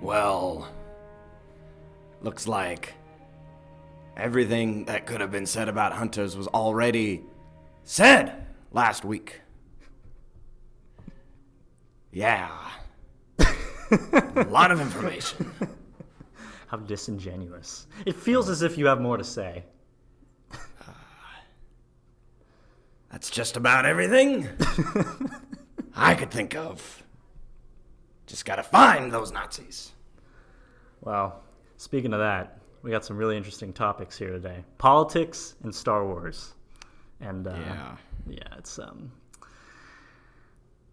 Well, looks like everything that could have been said about hunters was already said last week. Yeah. A lot of information. How disingenuous. It feels as if you have more to say. That's just about everything I could think of. Just gotta find those Nazis. Well, speaking of that, we got some really interesting topics here today. Politics and Star Wars. And it's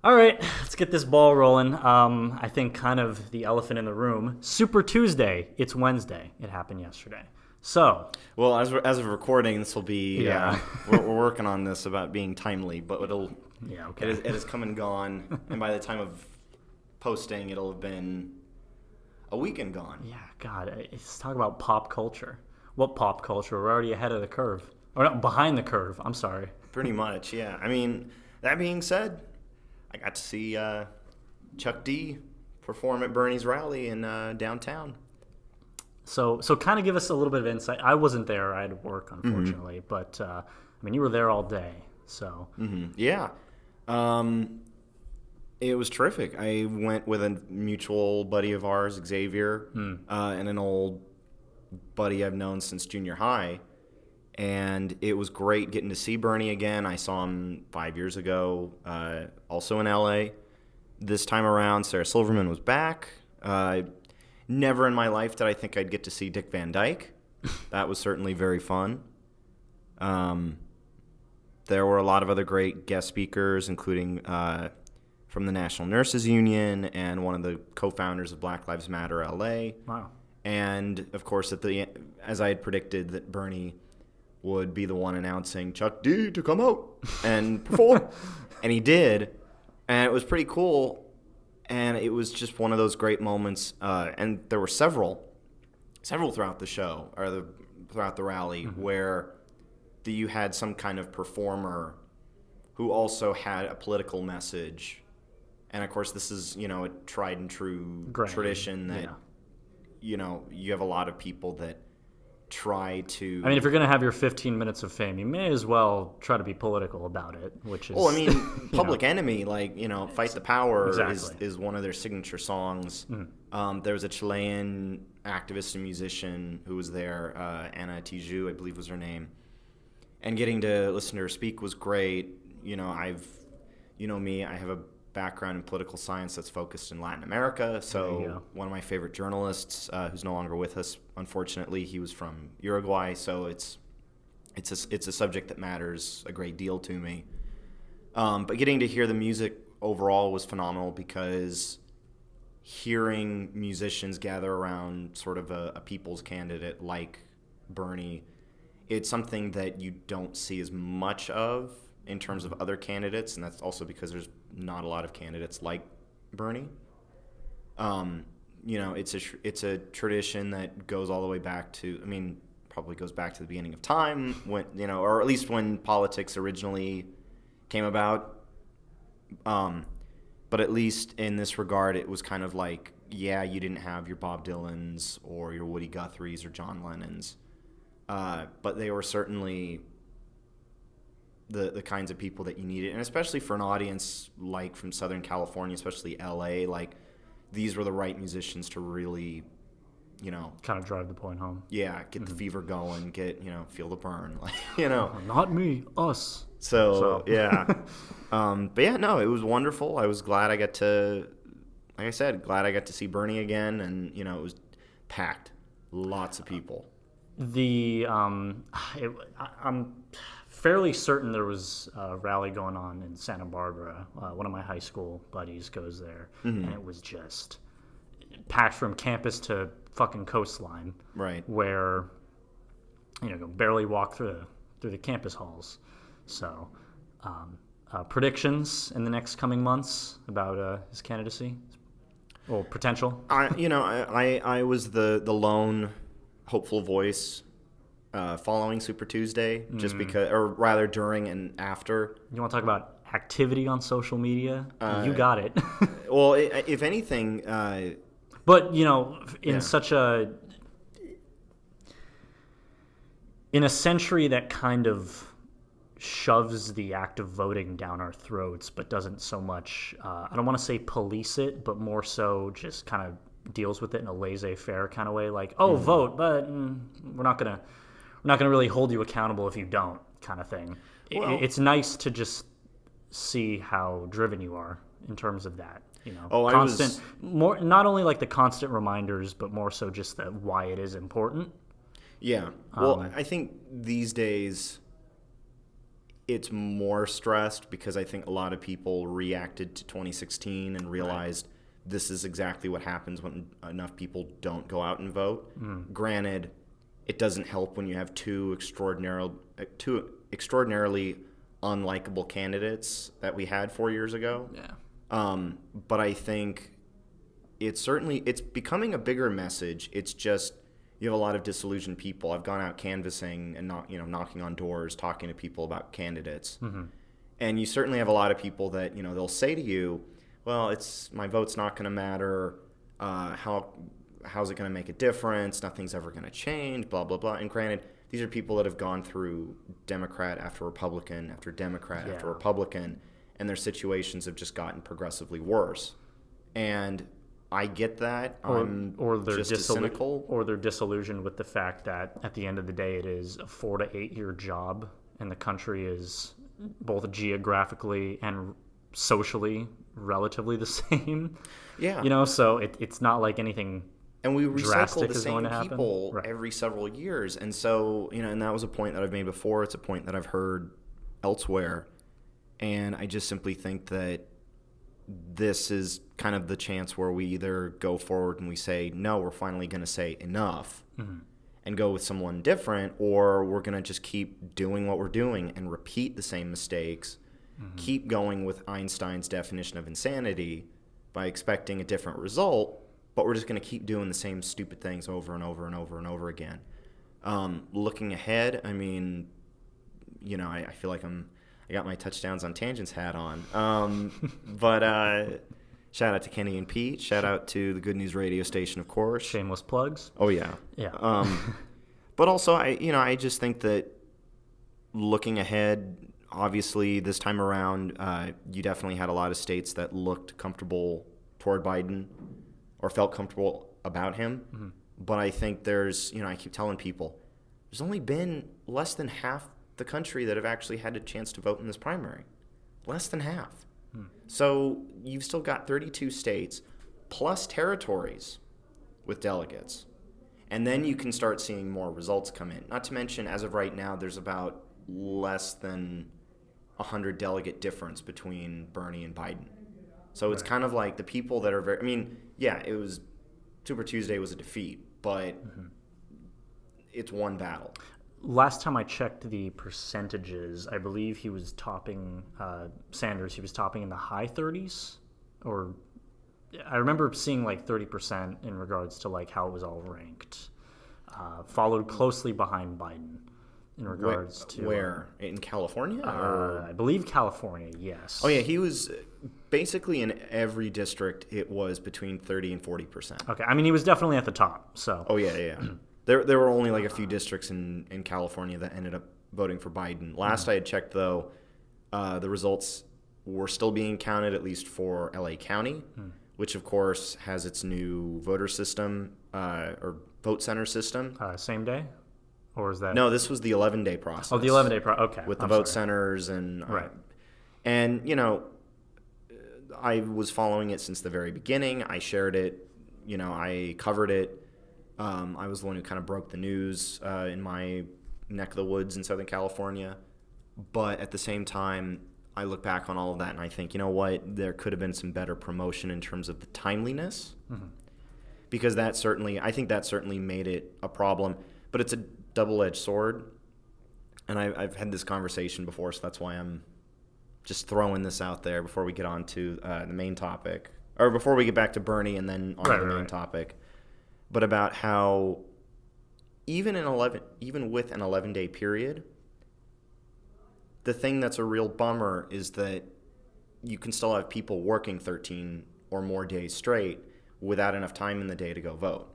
all right, let's get this ball rolling. I think kind of the elephant in the room. Super Tuesday. It's Wednesday. It happened yesterday. So, well, as of recording, this will be. Yeah. We're working on this about being timely, but it'll. Yeah. Okay. It has come and gone, and by the time of posting, it'll have been a weekend gone. Yeah. God, let's talk about pop culture. What pop culture? We're already ahead of the curve, or not behind the curve. I'm sorry. Pretty much, yeah. I mean, that being said, I got to see Chuck D perform at Bernie's rally in downtown. So kind of give us a little bit of insight. I wasn't there. I had to work, unfortunately. Mm-hmm. But, I mean, you were there all day. So Yeah. It was terrific. I went with a mutual buddy of ours, Xavier, and an old buddy I've known since junior high. And it was great getting to see Bernie again. I saw him 5 years ago, also in L.A. This time around, Sarah Silverman was back. Never in my life did I think I'd get to see Dick Van Dyke. That was certainly very fun. There were a lot of other great guest speakers, including from the National Nurses Union and one of the co-founders of Black Lives Matter LA. Wow. And, of course, as I had predicted, that Bernie would be the one announcing Chuck D to come out and perform. And he did. And it was pretty cool. And it was just one of those great moments. And there were several throughout the show, or throughout the rally, where you had some kind of performer who also had a political message. And, of course, this is, a tried and true tradition that, you have a lot of people that try to... I mean, if you're going to have your 15 minutes of fame, you may as well try to be political about it, which is... Well, I mean, Public Enemy, Fight the Power exactly. is one of their signature songs. There was a Chilean activist and musician who was there, Ana Tijoux, I believe was her name. And getting to listen to her speak was great. I have a background in political science that's focused in Latin America. So one of my favorite journalists, who's no longer with us, unfortunately, he was from Uruguay. So it's a subject that matters a great deal to me. But getting to hear the music overall was phenomenal, because hearing musicians gather around sort of a people's candidate like Bernie, it's something that you don't see as much of in terms of other candidates, and that's also because there's not a lot of candidates like Bernie. It's a tradition that goes all the way back to, probably goes back to the beginning of time, when, or at least when politics originally came about. But at least in this regard, it was kind of like, you didn't have your Bob Dylans or your Woody Guthries or John Lennons, but they were certainly the kinds of people that you needed, and especially for an audience like from Southern California, especially LA, these were the right musicians to really, kind of drive the point home. Yeah, get the fever going, feel the burn, Not me, us. So. Yeah. But yeah, no, it was wonderful. I was glad I got to, like I said, see Bernie again, and, it was packed. Lots of people. I'm fairly certain there was a rally going on in Santa Barbara. One of my high school buddies goes there, and it was just packed from campus to fucking coastline. Right. Where, barely walk through the campus halls. So, predictions in the next coming months about his candidacy, or potential. I was the lone hopeful voice following Super Tuesday, just because, or rather during and after. You want to talk about activity on social media? You got it. Well, if anything, But, you know, in Yeah. such a... In a century that kind of shoves the act of voting down our throats, but doesn't so much, I don't want to say police it, but more so just kind of deals with it in a laissez-faire kind of way, like, oh, vote, but we're not gonna really hold you accountable if you don't, kind of thing. Well- It's nice to just see how driven you are in terms of that. You know, Oh, more not only like the constant reminders, but more so just the why it is important. Yeah. Well, I think these days it's more stressed because I think a lot of people reacted to 2016 and realized this is exactly what happens when enough people don't go out and vote. Granted, it doesn't help when you have two extraordinarily unlikable candidates that we had 4 years ago. Yeah. But I think it's becoming a bigger message. It's just you have a lot of disillusioned people. I've gone out canvassing and knocking on doors, talking to people about candidates, and you certainly have a lot of people that they'll say to you, "Well, my vote's not going to matter. How's it going to make a difference? Nothing's ever going to change. Blah blah blah." And granted, these are people that have gone through Democrat after Republican after Democrat after Republican, and their situations have just gotten progressively worse. And I get that. Or they're just as cynical. or they're disillusioned with the fact that at the end of the day, it is a 4 to 8 year job, and the country is both geographically and socially relatively the same. Yeah. So it's not like anything. And we recycle drastic the is going same to happen. people Right. every several years. And so, and that was a point that I've made before. It's a point that I've heard elsewhere. And I just simply think that this is kind of the chance where we either go forward and we say, no, we're finally going to say enough and go with someone different, or we're going to just keep doing what we're doing and repeat the same mistakes, keep going with Einstein's definition of insanity by expecting a different result, but we're just going to keep doing the same stupid things over and over and over and over again. Looking ahead, I mean, I feel like I got my touchdowns on tangents hat on. But shout out to Kenny and Pete. Shout out to the Good News radio station, of course. Shameless plugs. Oh, yeah. Yeah. But also, I just think that looking ahead, obviously this time around, you definitely had a lot of states that looked comfortable toward Biden or felt comfortable about him. But I think there's, I keep telling people, there's only been less than half the country that have actually had a chance to vote in this primary. Less than half. So you've still got 32 states plus territories with delegates. And then you can start seeing more results come in. Not to mention, as of right now, there's about less than 100 delegate difference between Bernie and Biden. So it's kind of like the people that are it was Super Tuesday was a defeat, but it's one battle. Last time I checked the percentages, I believe he was topping Sanders. He was topping in the high 30s, or I remember seeing like 30% in regards to like how it was all ranked. Followed closely behind Biden in regards to where in California? Or? I believe California. Yes. Oh yeah, he was basically in every district. It was between 30 and 40%. Okay, I mean he was definitely at the top. So. Oh yeah. There were only like a few districts in California that ended up voting for Biden. Last I had checked, though, the results were still being counted, at least for LA County, which, of course, has its new voter system or vote center system. Same day? Or is that... No, this was the 11-day process. Oh, the 11-day process. Okay. With the vote centers and... Right. And, I was following it since the very beginning. I shared it. I covered it. I was the one who kind of broke the news in my neck of the woods in Southern California. But at the same time, I look back on all of that and I think, you know what, there could have been some better promotion in terms of the timeliness. Because I think that certainly made it a problem. But it's a double-edged sword. And I've had this conversation before, so that's why I'm just throwing this out there before we get on to the main topic. Or before we get back to Bernie and then on to the main topic. But about how even with an 11-day period, the thing that's a real bummer is that you can still have people working 13 or more days straight, without enough time in the day to go vote.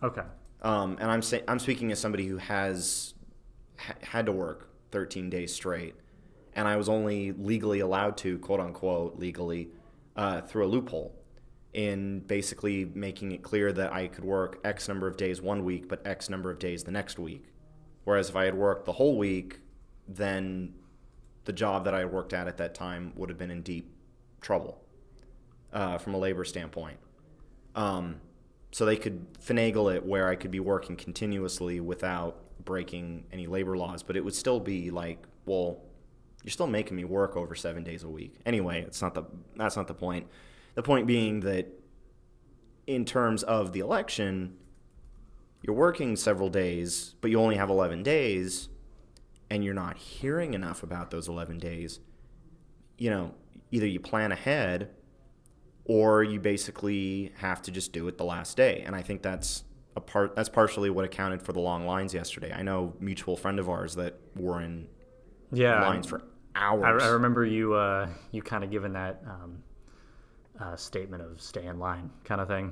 Okay. And I'm speaking as somebody who has had to work 13 days straight, and I was only legally allowed to, quote unquote, legally, through a loophole in basically making it clear that I could work X number of days one week, but X number of days the next week. Whereas if I had worked the whole week, then the job that I had worked at that time would have been in deep trouble from a labor standpoint. So they could finagle it where I could be working continuously without breaking any labor laws, but it would still be like, well, you're still making me work over 7 days a week. Anyway, that's not the point. The point being that in terms of the election, you're working several days, but you only have 11 days, and you're not hearing enough about those 11 days. Either you plan ahead or you basically have to just do it the last day. And I think that's partially what accounted for the long lines yesterday. I know a mutual friend of ours that were in lines for hours. I remember you kind of giving that statement of stay in line kind of thing.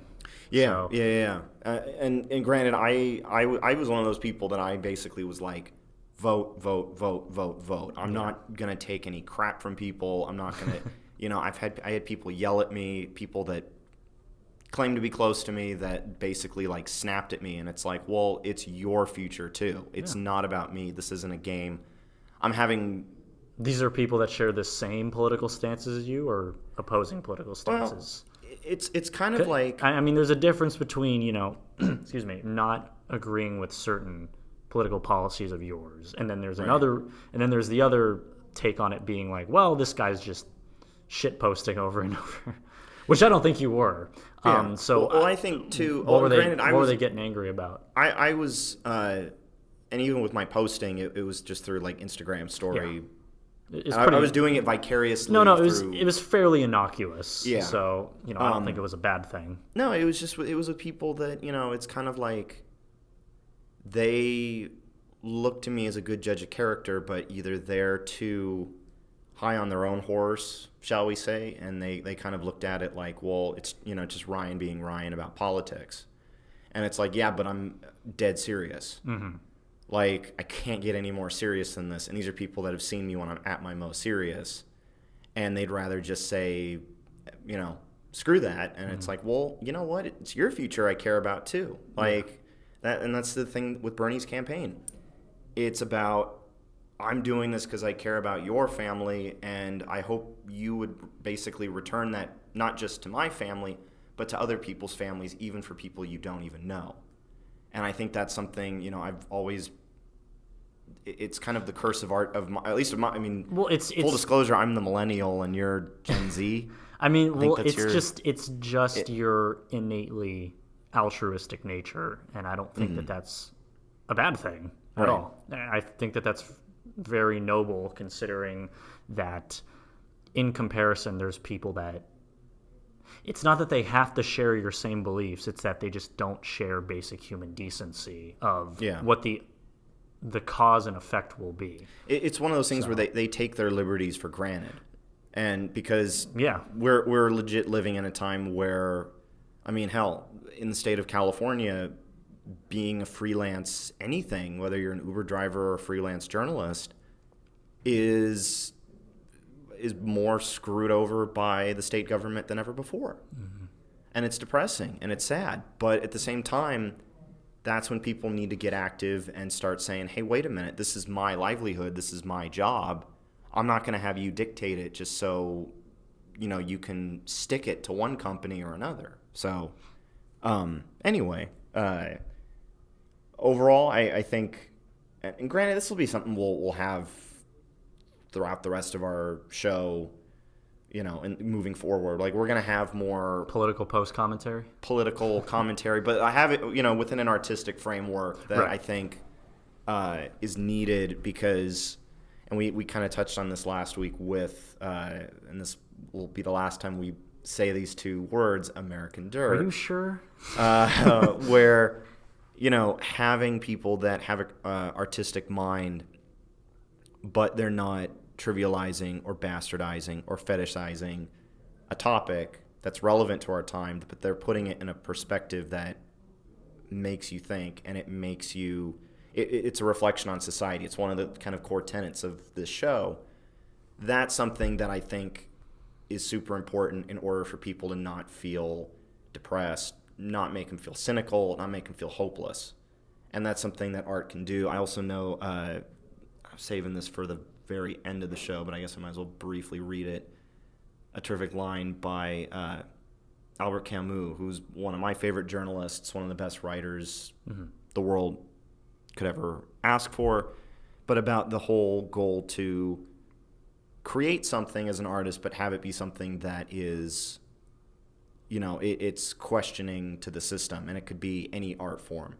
Yeah, so. Yeah. And granted, I was one of those people that I basically was like, vote. I'm not going to take any crap from people. I'm not going to, I had people yell at me, people that claimed to be close to me that basically like snapped at me. And it's like, well, it's your future too. It's not about me. This isn't a game. These are people that share the same political stances as you or opposing political stances? Well, it's kind of like... I mean, there's a difference between, excuse me, not agreeing with certain political policies of yours. And then there's the other take on it being like, well, this guy's just shit posting over and over, which I don't think you were. Yeah. I think too... What were they getting angry about? I was... and even with my posting, it was just through like Instagram story... Yeah. I was doing it vicariously. No, it was fairly innocuous. Yeah. So, I don't think it was a bad thing. No, it was with people that, it's kind of like they look to me as a good judge of character, but either they're too high on their own horse, shall we say, and they kind of looked at it like, well, it's, just Ryan being Ryan about politics. And it's like, yeah, but I'm dead serious. Mm-hmm. Like, I can't get any more serious than this. And these are people that have seen me when I'm at my most serious. And they'd rather just say, screw that. And it's like, well, you know what? It's your future I care about too. Like, that, and that's the thing with Bernie's campaign. It's about, I'm doing this because I care about your family, and I hope you would basically return that not just to my family, but to other people's families, even for people you don't even know. And I think that's something, I've always... It's kind of the curse of art of my, at least of my. I mean, it's full disclosure. I'm the millennial and you're Gen Z. It's just your innately altruistic nature, and I don't think that that's a bad thing at all. I think that that's very noble, considering that in comparison, there's people that it's not that they have to share your same beliefs; it's that they just don't share basic human decency of what the cause and effect will be. It's one of those things where they take their liberties for granted. And because we're legit living in a time where, I mean, hell, in the state of California, being a freelance anything, whether you're an Uber driver or a freelance journalist, is more screwed over by the state government than ever before. Mm-hmm. And it's depressing and it's sad. But at the same time, that's when people need to get active and start saying, hey, wait a minute, this is my livelihood, this is my job. I'm not going to have you dictate it just so, you can stick it to one company or another. So, anyway, overall, I think, and granted, this will be something we'll have throughout the rest of our show, and moving forward. Like, we're going to have more... Political commentary, but I have it, within an artistic framework that I think is needed because, and we kind of touched on this last week with, and this will be the last time we say these two words, American Dirt. Are you sure? Where, having people that have an artistic mind, but they're not trivializing or bastardizing or fetishizing a topic that's relevant to our time, but they're putting it in a perspective that makes you think, and it makes you it's a reflection on society. It's one of the kind of core tenets of this show. That's something that I think is super important in order for people to not feel depressed, not make them feel cynical, not make them feel hopeless. And that's something that art can do. I also know, I'm saving this for the very end of the show, but I guess I might as well briefly read it. A terrific line by Albert Camus, who's one of my favorite journalists, one of the best writers the world could ever ask for, but about the whole goal to create something as an artist, but have it be something that is, it's questioning to the system, and it could be any art form,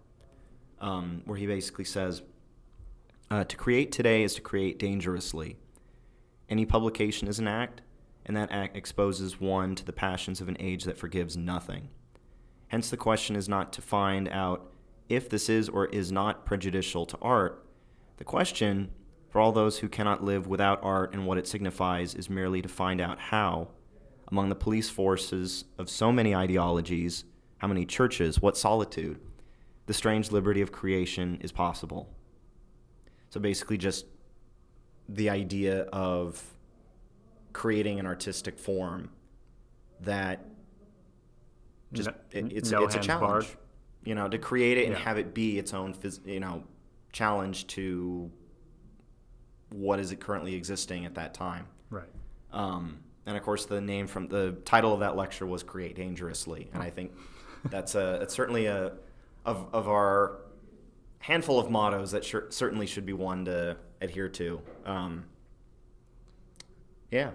where he basically says, to create today is to create dangerously. Any publication is an act, and that act exposes one to the passions of an age that forgives nothing. Hence the question is not to find out if this is or is not prejudicial to art. The question, for all those who cannot live without art and what it signifies, is merely to find out how, among the police forces of so many ideologies, how many churches, what solitude, the strange liberty of creation is possible. So basically just the idea of creating an artistic form that just it's a challenge, to create it and have it be its own challenge to what is it currently existing at that time. Right. And of course the title of that lecture was Create Dangerously, and I think that's certainly of our handful of mottos that certainly should be one to adhere to. Yeah.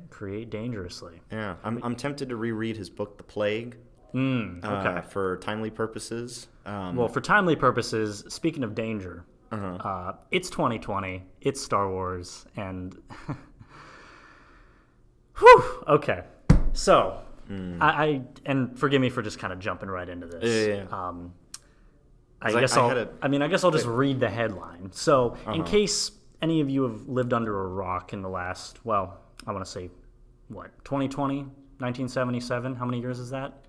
Create dangerously. Yeah. I'm tempted to reread his book, The Plague, okay. For timely purposes. Well, for timely purposes, speaking of danger, it's 2020, it's Star Wars, and whew, okay. So, I and forgive me for just kind of jumping right into this. Yeah. I guess I'll just read the headline. So, in case any of you have lived under a rock in the last, well, I want to say, 2020, 1977? How many years is that?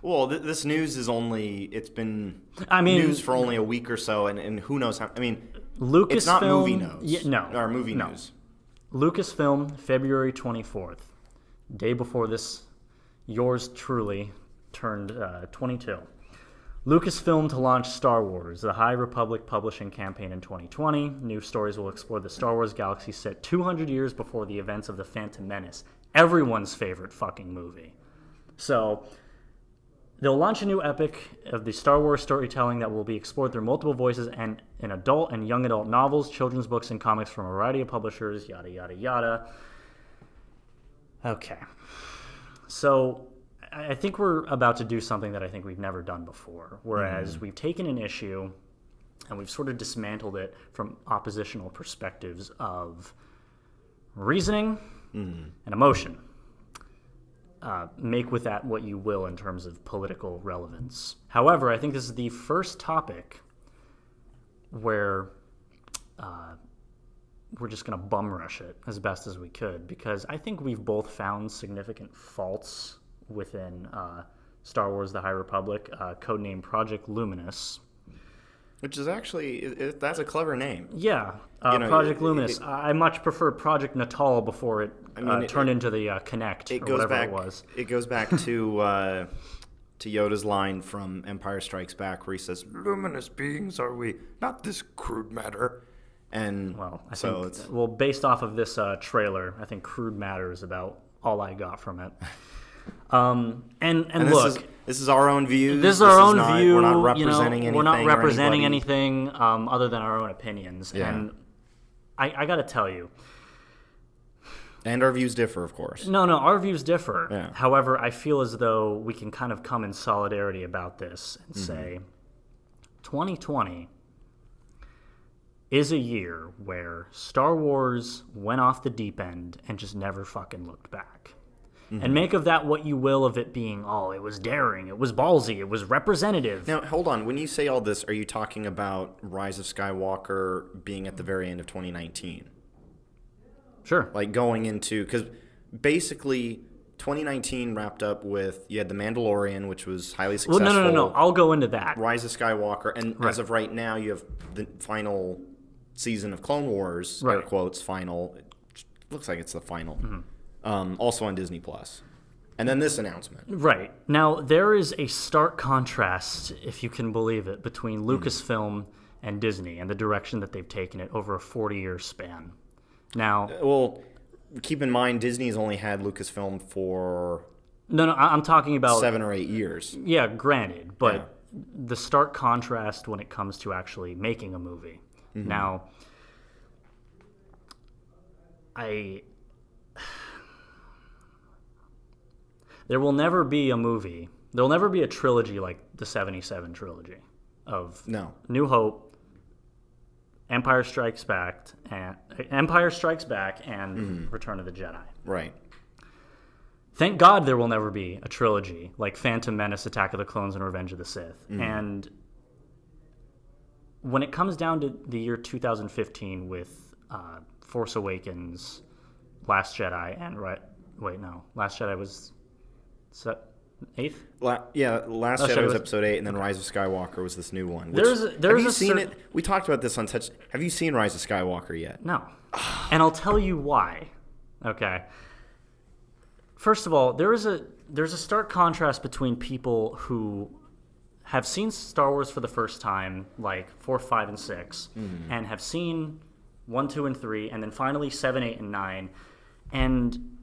Well, this news it's been news for only a week or so, and who knows how, Lucasfilm, it's not movie news. Yeah, Or movie news. Lucasfilm, February 24th, day before this, yours truly turned 22. Lucasfilm to launch Star Wars, the High Republic publishing campaign in 2020. New stories will explore the Star Wars galaxy set 200 years before the events of The Phantom Menace, everyone's favorite fucking movie. So, they'll launch a new epic of the Star Wars storytelling that will be explored through multiple voices and in adult and young adult novels, children's books, and comics from a variety of publishers, yada, yada, yada. Okay. So, I think we're about to do something that I think we've never done before, whereas we've taken an issue and we've sort of dismantled it from oppositional perspectives of reasoning and emotion. Make with that what you will in terms of political relevance. However, I think this is the first topic where we're just going to bum rush it as best as we could, because I think we've both found significant faults within Star Wars The High Republic, codenamed Project Luminous. Which is actually, that's a clever name. Yeah, Project Luminous. I much prefer Project Natal before it turned into the Connect, or whatever it was. It goes back to Yoda's line from Empire Strikes Back, where he says, "Luminous beings are we, not this crude matter." And based off of this trailer, I think crude matter is about all I got from it. And look, this is our own views. This is our own view. We're not representing anything. We're not representing anything other than our own opinions. Yeah. And I got to tell you. And our views differ, of course. No, our views differ. Yeah. However, I feel as though we can kind of come in solidarity about this and say 2020 is a year where Star Wars went off the deep end and just never fucking looked back. And make of that what you will, of it being, it was daring, it was ballsy, it was representative. Now, hold on. When you say all this, are you talking about Rise of Skywalker being at the very end of 2019? Sure. Like going into, because basically 2019 wrapped up with, you had The Mandalorian, which was highly Well, successful. no. I'll go into that. Rise of Skywalker, and Right. as of right now, you have the final season of Clone Wars, Right. air quotes, final. It looks like it's the final. Mm-hmm. Also on Disney Plus. And then this announcement. Right. Now, there is a stark contrast, if you can believe it, between Lucasfilm and Disney and the direction that they've taken it over a 40-year span. Now... Well, keep in mind, Disney's only had Lucasfilm for No, I'm talking about... 7 or 8 years. Yeah, granted, but Yeah. the stark contrast when it comes to actually making a movie. Mm-hmm. Now, there will never be a movie. There will never be a trilogy like the 77 trilogy of No. New Hope, Empire Strikes Back, and Return of the Jedi. Right. Thank God there will never be a trilogy like Phantom Menace, Attack of the Clones, and Revenge of the Sith. And when it comes down to the year 2015 with Force Awakens, Last Jedi, and Last Jedi was 8th? Last Last Jedi Jedi was was- episode 8, and then Rise of Skywalker was this new one. There's have a you seen cer- it? We talked about this on Touch. Have you seen Rise of Skywalker yet? No. And I'll tell you why. Okay. First of all, there's a stark contrast between people who have seen Star Wars for the first time, like 4, 5, and 6, and have seen 1, 2, and 3, and then finally 7, 8, and 9. And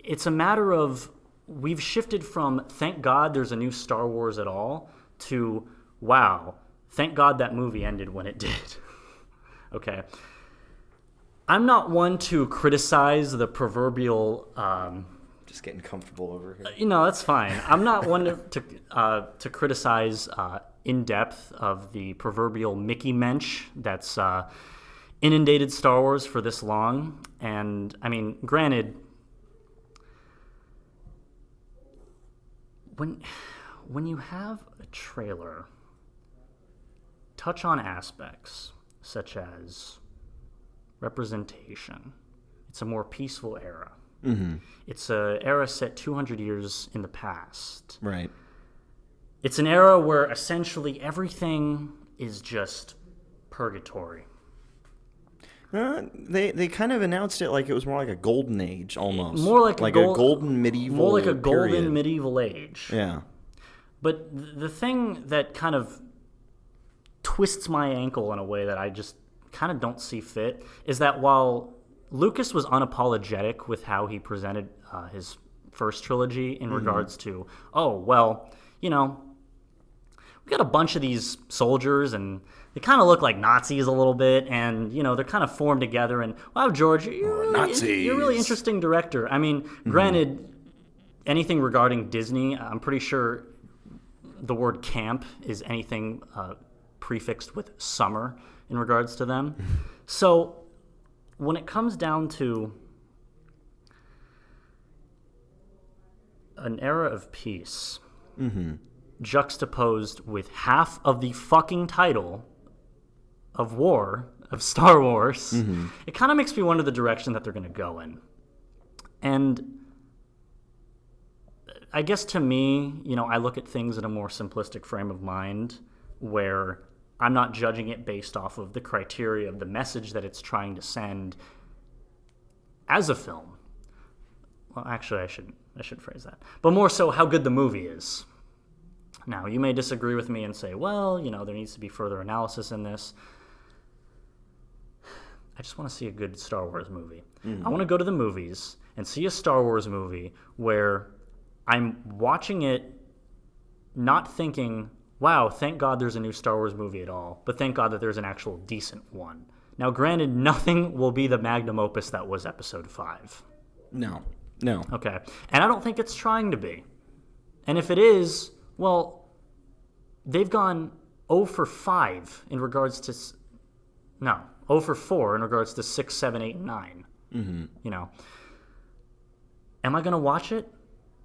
it's a matter of we've shifted from thank God there's a new Star Wars at all to wow, thank God that movie ended when it did. Okay. I'm not one to criticize the proverbial. Just getting comfortable over here. That's fine. I'm not one to criticize in depth of the proverbial Mickey Mensch that's inundated Star Wars for this long. And I mean, granted, when you have a trailer touch on aspects such as representation, it's a more peaceful era. Mm-hmm. It's an era set 200 years in the past. Right. It's an era where essentially everything is just purgatory. They kind of announced it like it was more like a golden age almost. More like a golden medieval More like a golden period. medieval age. Yeah. But the thing that kind of twists my ankle in a way that I just kind of don't see fit is that while Lucas was unapologetic with how he presented his first trilogy in regards to, we got a bunch of these soldiers and they kind of look like Nazis a little bit, and they're kind of formed together. And wow, George, you're a really interesting director. I mean, granted, anything regarding Disney, I'm pretty sure the word camp is anything prefixed with summer in regards to them. So when it comes down to an era of peace juxtaposed with half of the fucking title of war, of Star Wars, it kind of makes me wonder the direction that they're going to go in. And I guess to me, I look at things in a more simplistic frame of mind where I'm not judging it based off of the criteria of the message that it's trying to send as a film. Well, actually, I should phrase that. But more so how good the movie is. Now, you may disagree with me and say, well, there needs to be further analysis in this. I just want to see a good Star Wars movie. I want to go to the movies and see a Star Wars movie where I'm watching it not thinking, wow, thank God there's a new Star Wars movie at all, but thank God that there's an actual decent one. Now, granted, nothing will be the magnum opus that was Episode 5. No. Okay. And I don't think it's trying to be. And if it is, well, they've gone 0 for 5 in regards to... No, 0 for 4 in regards to 6, 7, 8, and 9. Am I going to watch it?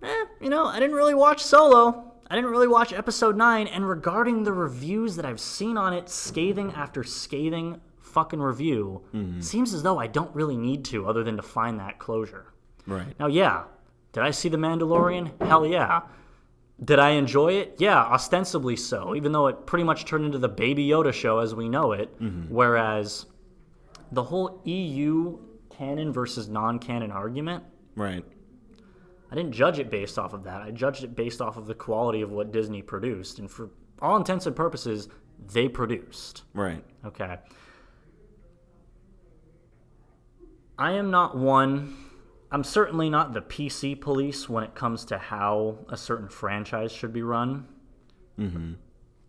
I didn't really watch Solo. I didn't really watch Episode 9. And regarding the reviews that I've seen on it, scathing after scathing fucking review, seems as though I don't really need to other than to find that closure. Right. Now, yeah, did I see The Mandalorian? Hell yeah. Did I enjoy it? Yeah, ostensibly so, even though it pretty much turned into the Baby Yoda show as we know it, whereas the whole EU canon versus non-canon argument, Right. I didn't judge it based off of that. I judged it based off of the quality of what Disney produced, and for all intents and purposes, they produced. Right. Okay. I'm certainly not the PC police when it comes to how a certain franchise should be run.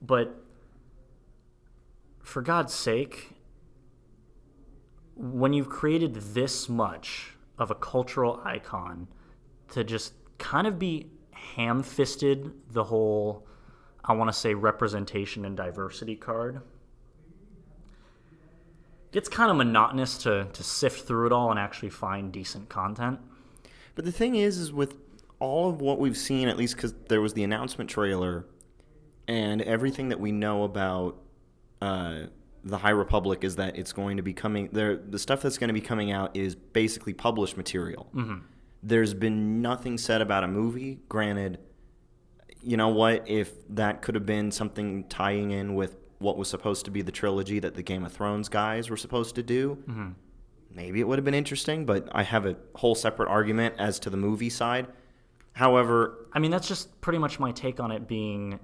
But for God's sake, when you've created this much of a cultural icon to just kind of be ham-fisted the whole, I want to say, representation and diversity card, gets kind of monotonous to sift through it all and actually find decent content. But the thing is with all of what we've seen, at least because there was the announcement trailer and everything that we know about the High Republic is that it's going to be coming there. The stuff that's going to be coming out is basically published material. There's been nothing said about a movie. Granted, you know what? If that could have been something tying in with what was supposed to be the trilogy that the Game of Thrones guys were supposed to do, maybe it would have been interesting, but I have a whole separate argument as to the movie side. However... I mean, that's just pretty much my take on it being,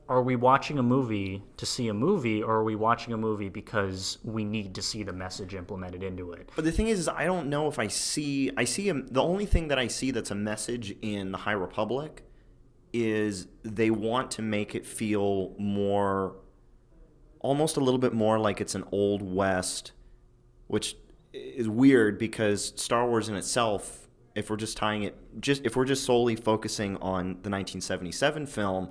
are we watching a movie to see a movie, or are we watching a movie because we need to see the message implemented into it? But the thing is I don't know if the only thing that I see that's a message in the High Republic is they want to make it feel more... almost a little bit more like it's an Old West, which is weird because Star Wars in itself, if we're just solely focusing on the 1977 film,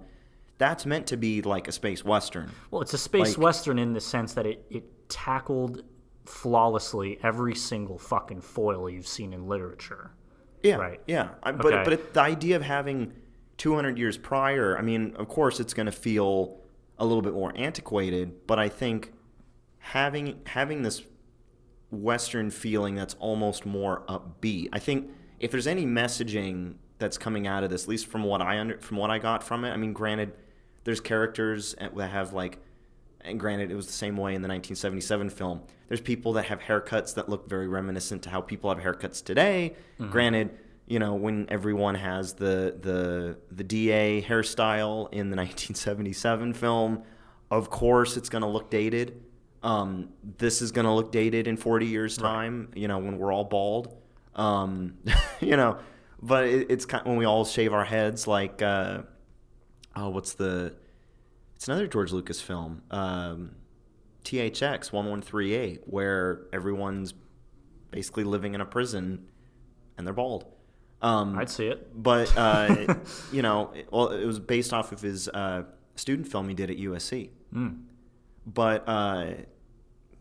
that's meant to be like a space western. Well, it's a space western in the sense that it tackled flawlessly every single fucking foil you've seen in literature. Yeah, right. Yeah. But the idea of having 200 years prior, I mean, of course it's going to feel a little bit more antiquated, but I think having this Western feeling that's almost more upbeat. I think if there's any messaging that's coming out of this, at least from what I got from it, I mean, granted, there's characters that have and granted, it was the same way in the 1977 film. There's people that have haircuts that look very reminiscent to how people have haircuts today. Granted, you know, when everyone has the DA hairstyle in the 1977 film, of course it's going to look dated. This is going to look dated in 40 years' time, you know, when we're all bald. You know, but it's kind of when we all shave our heads like, it's another George Lucas film, THX 1138, where everyone's basically living in a prison and they're bald. I'd see it. But, you know, it was based off of his student film he did at USC. But,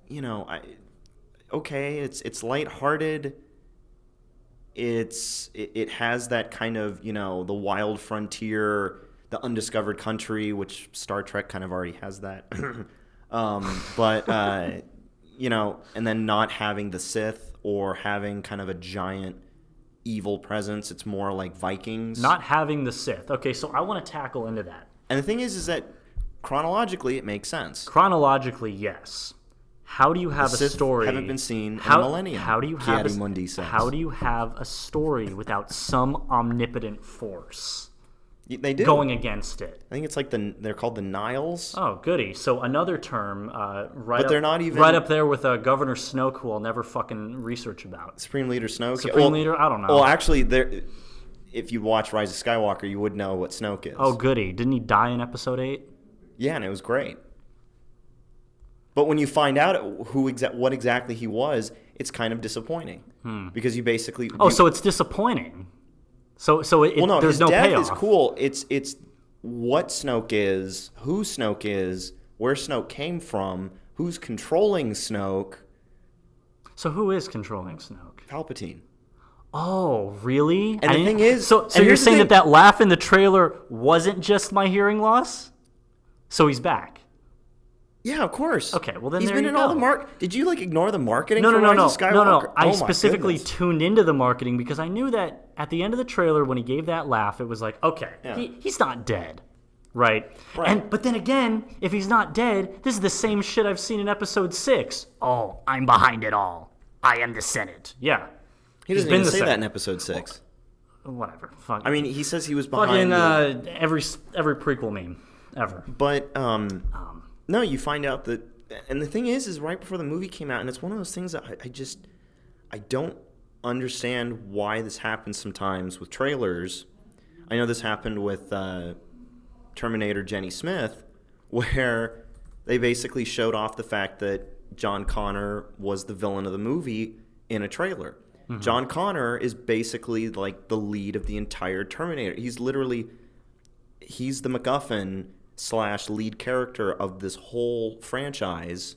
you know, it's lighthearted. It has that kind of, you know, the wild frontier, the undiscovered country, which Star Trek kind of already has that. But, you know, and then not having the Sith or having kind of a giant evil presence. It's more like Vikings. Not having the Sith. Okay, so I want to tackle into that. And the thing is that chronologically it makes sense. Chronologically, yes. How do you have the a Sith story? Haven't been seen in a millennium. How do you have a story without some omnipotent force? They do. Going against it. I think it's like they're called the Niles. Oh, goody. So another term, they're not even right up there with Governor Snoke, who I'll never fucking research about. Supreme Leader Snoke. Supreme Leader. I don't know. Well, actually, if you watch Rise of Skywalker, you would know what Snoke is. Oh, goody. Didn't he die in Episode 8? Yeah, and it was great. But when you find out what exactly he was, it's kind of disappointing because you basically. So it's disappointing. So there's his no death payoff. is cool. It's what Snoke is, who Snoke is, where Snoke came from, who's controlling Snoke. So who is controlling Snoke? Palpatine. Oh, really? And the thing is, so you're saying that laugh in the trailer wasn't just my hearing loss? So he's back. Yeah, of course. Okay, well then he's there been you in all go. the Did you ignore the marketing? No, for no. Rise of Skywalker? No. I Oh, my specifically goodness. tuned into the marketing because I knew that at the end of the trailer when he gave that laugh, it was like, okay, he's not dead, right? But then again, if he's not dead, this is the same shit I've seen in Episode 6. Oh, I'm behind it all. I am the Senate. Yeah. He doesn't even say that in Episode 6. Whatever. Fuck. I mean, he says he was behind every prequel meme ever. But no, you find out that, and the thing is right before the movie came out, and it's one of those things that I don't understand why this happens sometimes with trailers. I know this happened with Terminator Jenny Smith, where they basically showed off the fact that John Connor was the villain of the movie in a trailer. Mm-hmm. John Connor is basically like the lead of the entire Terminator. He's the MacGuffin / lead character of this whole franchise.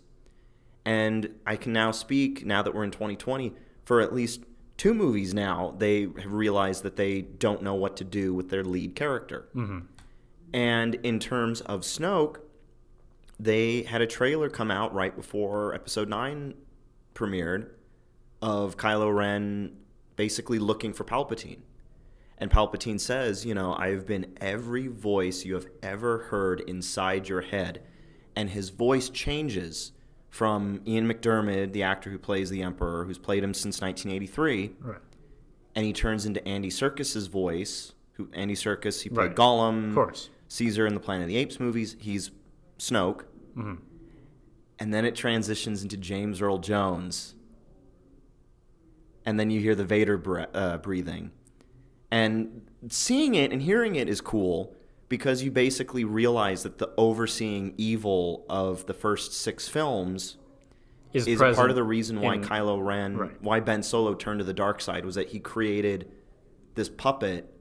And I can now speak, now that we're in 2020, for at least 2 movies now, they have realized that they don't know what to do with their lead character. Mm-hmm. And in terms of Snoke, they had a trailer come out right before Episode 9 premiered of Kylo Ren basically looking for Palpatine. And Palpatine says, I've been every voice you have ever heard inside your head. And his voice changes from Ian McDiarmid, the actor who plays the Emperor, who's played him since 1983. Right. And he turns into Andy Serkis's voice. Andy Serkis, he played Gollum, of course. Caesar in the Planet of the Apes movies. He's Snoke. Mm-hmm. And then it transitions into James Earl Jones. And then you hear the Vader breathing. And seeing it and hearing it is cool because you basically realize that the overseeing evil of the first 6 films is part of the reason why Kylo Ren, why Ben Solo turned to the dark side, was that he created this puppet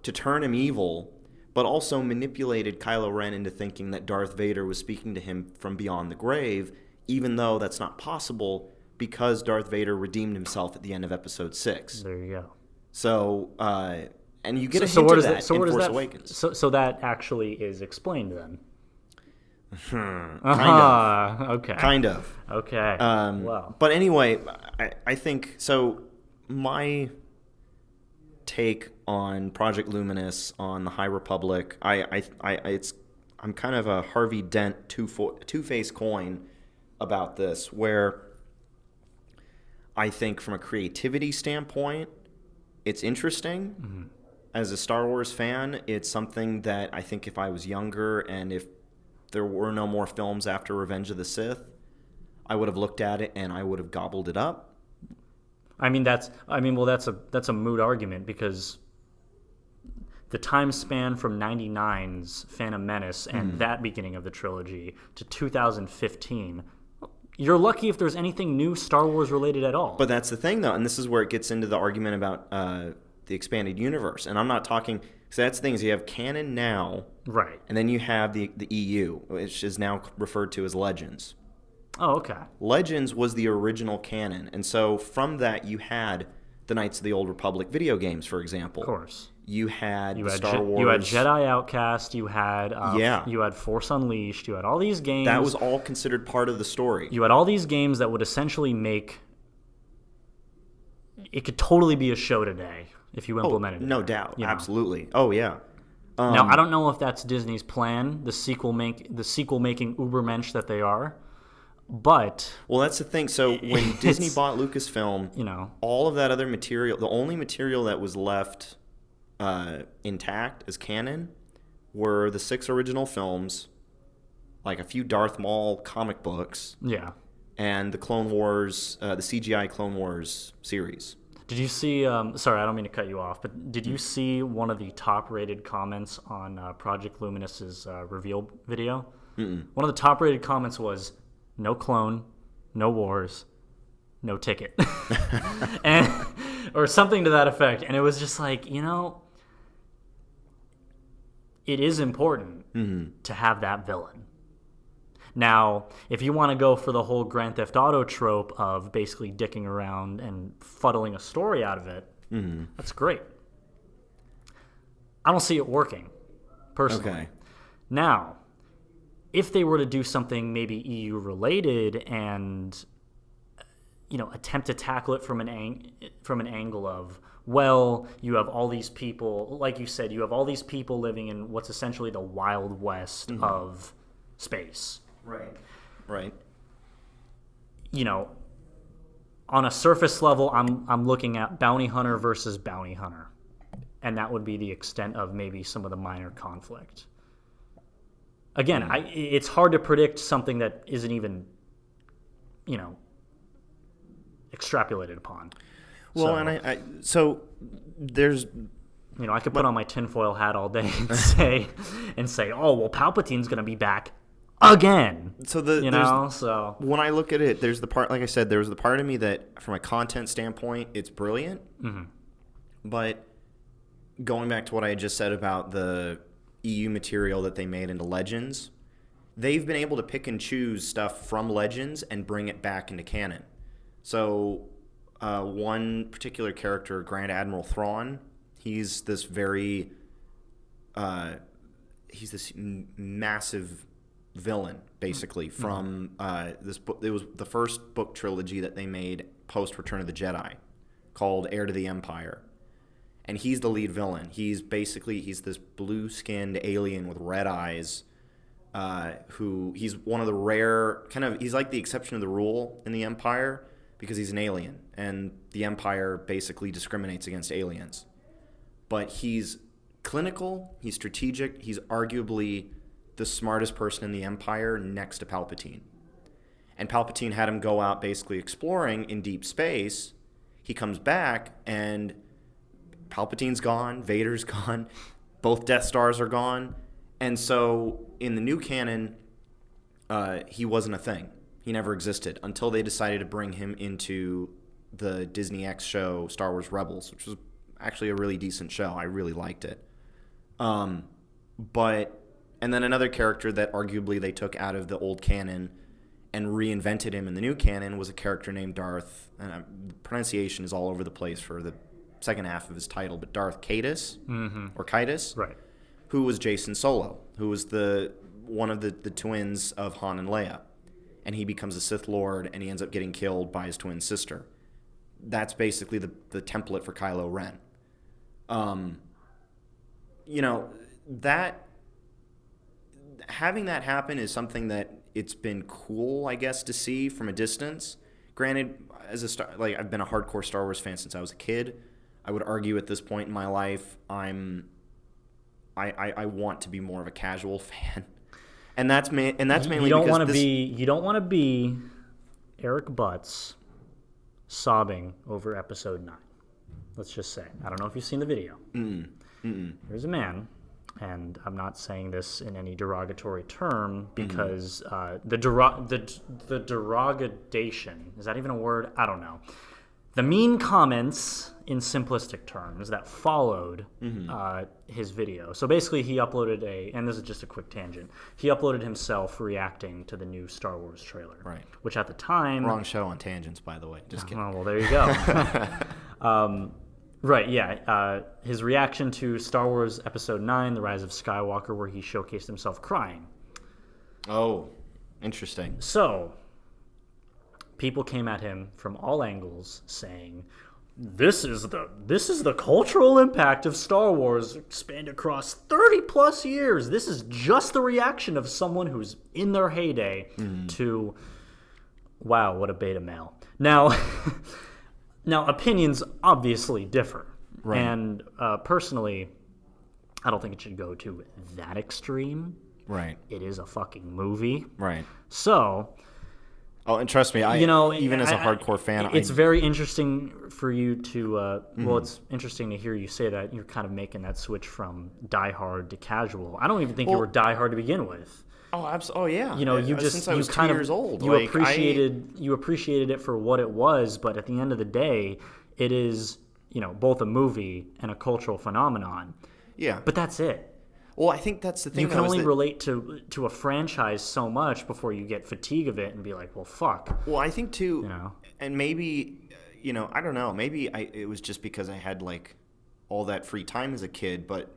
to turn him evil, but also manipulated Kylo Ren into thinking that Darth Vader was speaking to him from beyond the grave, even though that's not possible because Darth Vader redeemed himself at the end of Episode 6. There you go. So, and you get a hint of that in Force Awakens. So that actually is explained then? Kind of. Okay. Kind of. Okay. Wow. But anyway, I think, so my take on Project Luminous, on the High Republic, I'm kind of a Harvey Dent two-faced coin about this, where I think from a creativity standpoint, it's interesting. Mm-hmm. As a Star Wars fan, it's something that I think if I was younger and if there were no more films after Revenge of the Sith, I would have looked at it and I would have gobbled it up. That's a moot argument because the time span from 99's Phantom Menace and that beginning of the trilogy to 2015, you're lucky if there's anything new Star Wars related at all. But that's the thing, though, and this is where it gets into the argument about the expanded universe. And I'm not talking. So that's the thing, is you have canon now, right? And then you have the EU, which is now referred to as Legends. Oh, okay. Legends was the original canon, and so from that you had the Knights of the Old Republic video games, for example. Of course. You had Star Wars. You had Jedi Outcast. You had You had Force Unleashed. You had all these games. That was all considered part of the story. You had all these games that would essentially make it could totally be a show today if you implemented it. No doubt, absolutely. Oh yeah. Now I don't know if that's Disney's plan, the sequel making Ubermensch that they are. But well, that's the thing. So when Disney bought Lucasfilm, all of that other material, the only material that was left intact as canon were the 6 original films, like a few Darth Maul comic books, and the Clone Wars, the CGI Clone Wars series. Did you see? Sorry, I don't mean to cut you off, but did you see one of the top-rated comments on Project Luminous's reveal video? Mm-mm. One of the top-rated comments was, "No clone, no wars, no ticket," and or something to that effect. And it was just like, it is important to have that villain. Now, if you want to go for the whole Grand Theft Auto trope of basically dicking around and fuddling a story out of it, that's great. I don't see it working, personally. Okay. Now, if they were to do something maybe EU related and attempt to tackle it from an angle of, well, you have all these people, like you said, you have all these people living in what's essentially the Wild West of space. Right. On a surface level, I'm looking at bounty hunter versus bounty hunter, and that would be the extent of maybe some of the minor conflict. Again, it's hard to predict something that isn't even, extrapolated upon. Well, so there's, I could put on my tinfoil hat all day and say, oh, well, Palpatine's going to be back again. So when I look at it, there's the part, like I said, there was the part of me that, from a content standpoint, it's brilliant. Mm-hmm. But going back to what I had just said about the EU material that they made into Legends, they've been able to pick and choose stuff from Legends and bring it back into canon. So one particular character, Grand Admiral Thrawn, he's this very massive villain, basically, from this book. It was the first book trilogy that they made post Return of the Jedi, called Heir to the Empire. And he's the lead villain. He's this blue-skinned alien with red eyes, he's one of the rare, he's like the exception of the rule in the Empire, because he's an alien, and the Empire basically discriminates against aliens. But he's clinical, he's strategic, he's arguably the smartest person in the Empire next to Palpatine. And Palpatine had him go out basically exploring in deep space. He comes back, and Palpatine's gone, Vader's gone, both Death Stars are gone. And so in the new canon, he wasn't a thing. He never existed until they decided to bring him into the Disney X show Star Wars Rebels, which was actually a really decent show. I really liked it. And then another character that arguably they took out of the old canon and reinvented him in the new canon was a character named Darth, and the pronunciation is all over the place for the second half of his title, but Darth Caedus, or Caedus, right, who was Jason Solo, who was one of the twins of Han and Leia. And he becomes a Sith Lord, and he ends up getting killed by his twin sister. That's basically the template for Kylo Ren. That having that happen is something that it's been cool, I guess, to see from a distance. Granted, I've been a hardcore Star Wars fan since I was a kid. I would argue at this point in my life, I want to be more of a casual fan. And that's mainly you don't want to be Eric Butts sobbing over episode 9. Let's just say. I don't know if you've seen the video. There's a man, and I'm not saying this in any derogatory term because the derogation, is that even a word? I don't know. The mean comments, in simplistic terms, that followed his video. So basically he uploaded and this is just a quick tangent, he uploaded himself reacting to the new Star Wars trailer. Right. Which at the time... Wrong show on tangents, by the way. Just kidding. Oh, well, there you go. Right, yeah. His reaction to Star Wars Episode 9, The Rise of Skywalker, where he showcased himself crying. Oh, interesting. So... people came at him from all angles saying, this is the cultural impact of Star Wars spanned across 30 plus years. This is just the reaction of someone who's in their heyday to, wow, what a beta male. Now opinions obviously differ. Right. And personally, I don't think it should go to that extreme. Right. It is a fucking movie. Right. So... oh, and trust me, even as a hardcore fan, it's very interesting for you to. Well, it's interesting to hear you say that you're kind of making that switch from diehard to casual. I don't even think you were diehard to begin with. Oh, absolutely. Oh, yeah. Since I was 2 years old, you appreciated it for what it was, but at the end of the day, it is both a movie and a cultural phenomenon. Yeah. But that's it. Well, I think that's the thing. You can only relate to a franchise so much before you get fatigue of it and be like, well, fuck. Well, I think too, and maybe, I don't know, maybe it was just because I had like all that free time as a kid, but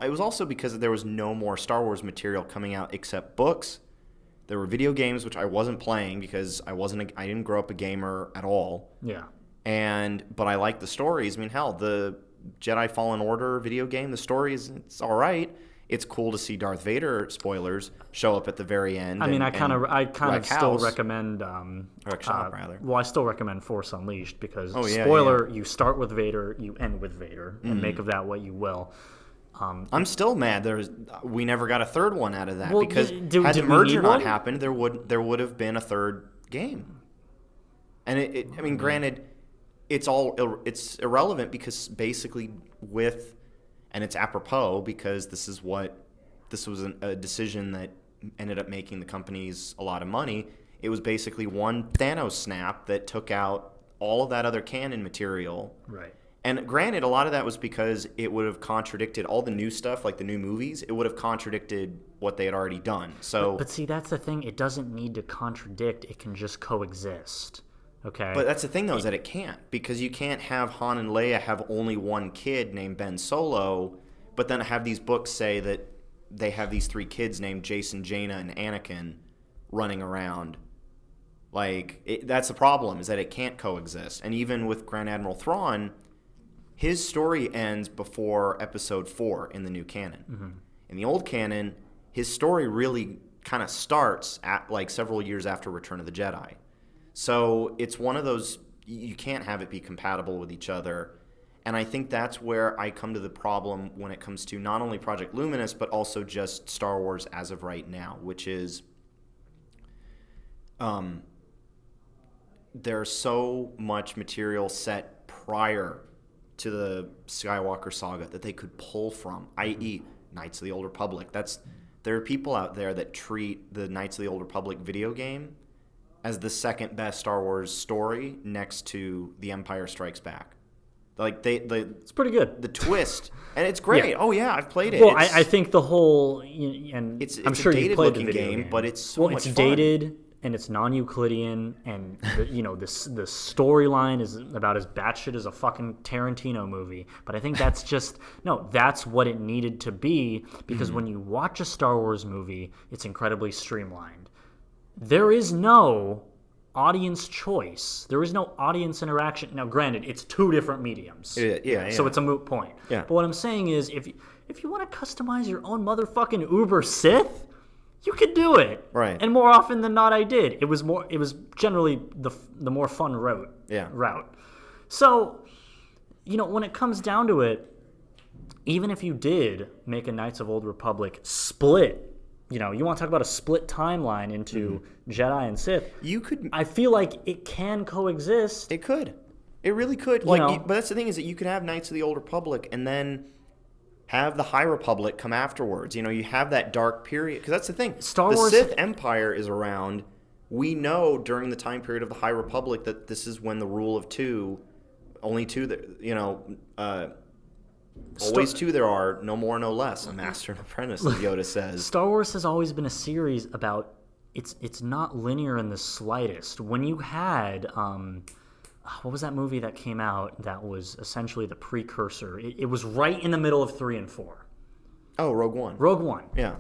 it was also because there was no more Star Wars material coming out except books There were video games which I wasn't playing because I didn't grow up a gamer at all. Yeah. But I like the stories. I mean, hell, the Jedi Fallen Order video game, the story it's all right. It's cool to see Darth Vader, spoilers, show up at the very end. I mean, I kind of still recommend rather. Well, I still recommend Force Unleashed because spoiler, you start with Vader, you end with Vader, and make of that what you will. I'm still mad we never got a third one out of that because had the we merger need not one? happened, there would have been a third game. And I mean, granted, it's irrelevant because basically and it's apropos because this was a decision that ended up making the companies a lot of money. It was basically one Thanos snap that took out all of that other canon material. Right. And granted, a lot of that was because it would have contradicted all the new stuff, like the new movies. It would have contradicted what they had already done. So, but see, that's the thing. It doesn't need to contradict. It can just coexist. Okay. But that's the thing, though, is that it can't. Because you can't have Han and Leia have only one kid named Ben Solo, but then have these books say that they have these 3 kids named Jason, Jaina, and Anakin running around. That's the problem, is that it can't coexist. And even with Grand Admiral Thrawn, his story ends before Episode 4 in the new canon. Mm-hmm. In the old canon, his story really kind of starts at several years after Return of the Jedi. So it's one of those, you can't have it be compatible with each other. And I think that's where I come to the problem when it comes to not only Project Luminous, but also just Star Wars as of right now, which is there's so much material set prior to the Skywalker saga that they could pull from, i.e. Knights of the Old Republic. There are people out there that treat the Knights of the Old Republic video game as the second best Star Wars story next to The Empire Strikes Back. It's pretty good. The twist, and it's great. Yeah. Oh yeah, I've played it. Well, I think the whole, and it's I'm sure you played the video game, but it's so much it's fun. dated and it's non-Euclidean, and the storyline is about as batshit as a fucking Tarantino movie. But I think that's that's what it needed to be, because when you watch a Star Wars movie, it's incredibly streamlined. There is no audience choice. There is no audience interaction. Now, granted, it's 2 different mediums. Yeah. So it's a moot point. Yeah. But what I'm saying is, if you want to customize your own motherfucking Uber Sith, you could do it. Right. And more often than not, I did. It was generally the more fun route. Yeah. So, when it comes down to it, even if you did make a Knights of Old Republic split, you want to talk about a split timeline into Jedi and Sith. You could. I feel like it can coexist. It could. It really could. But that's the thing, is that you could have Knights of the Old Republic and then have the High Republic come afterwards. You have that dark period. Because that's the thing. The Sith Empire is around. We know during the time period of the High Republic that this is when the rule of 2, only 2, always 2 there are, no more, no less. A master and apprentice, as Yoda says. Star Wars has always been a series about, it's not linear in the slightest. When you had, what was that movie that came out that was essentially the precursor? It was right in the middle of 3 and 4. Oh, Rogue One. Rogue One. Yeah.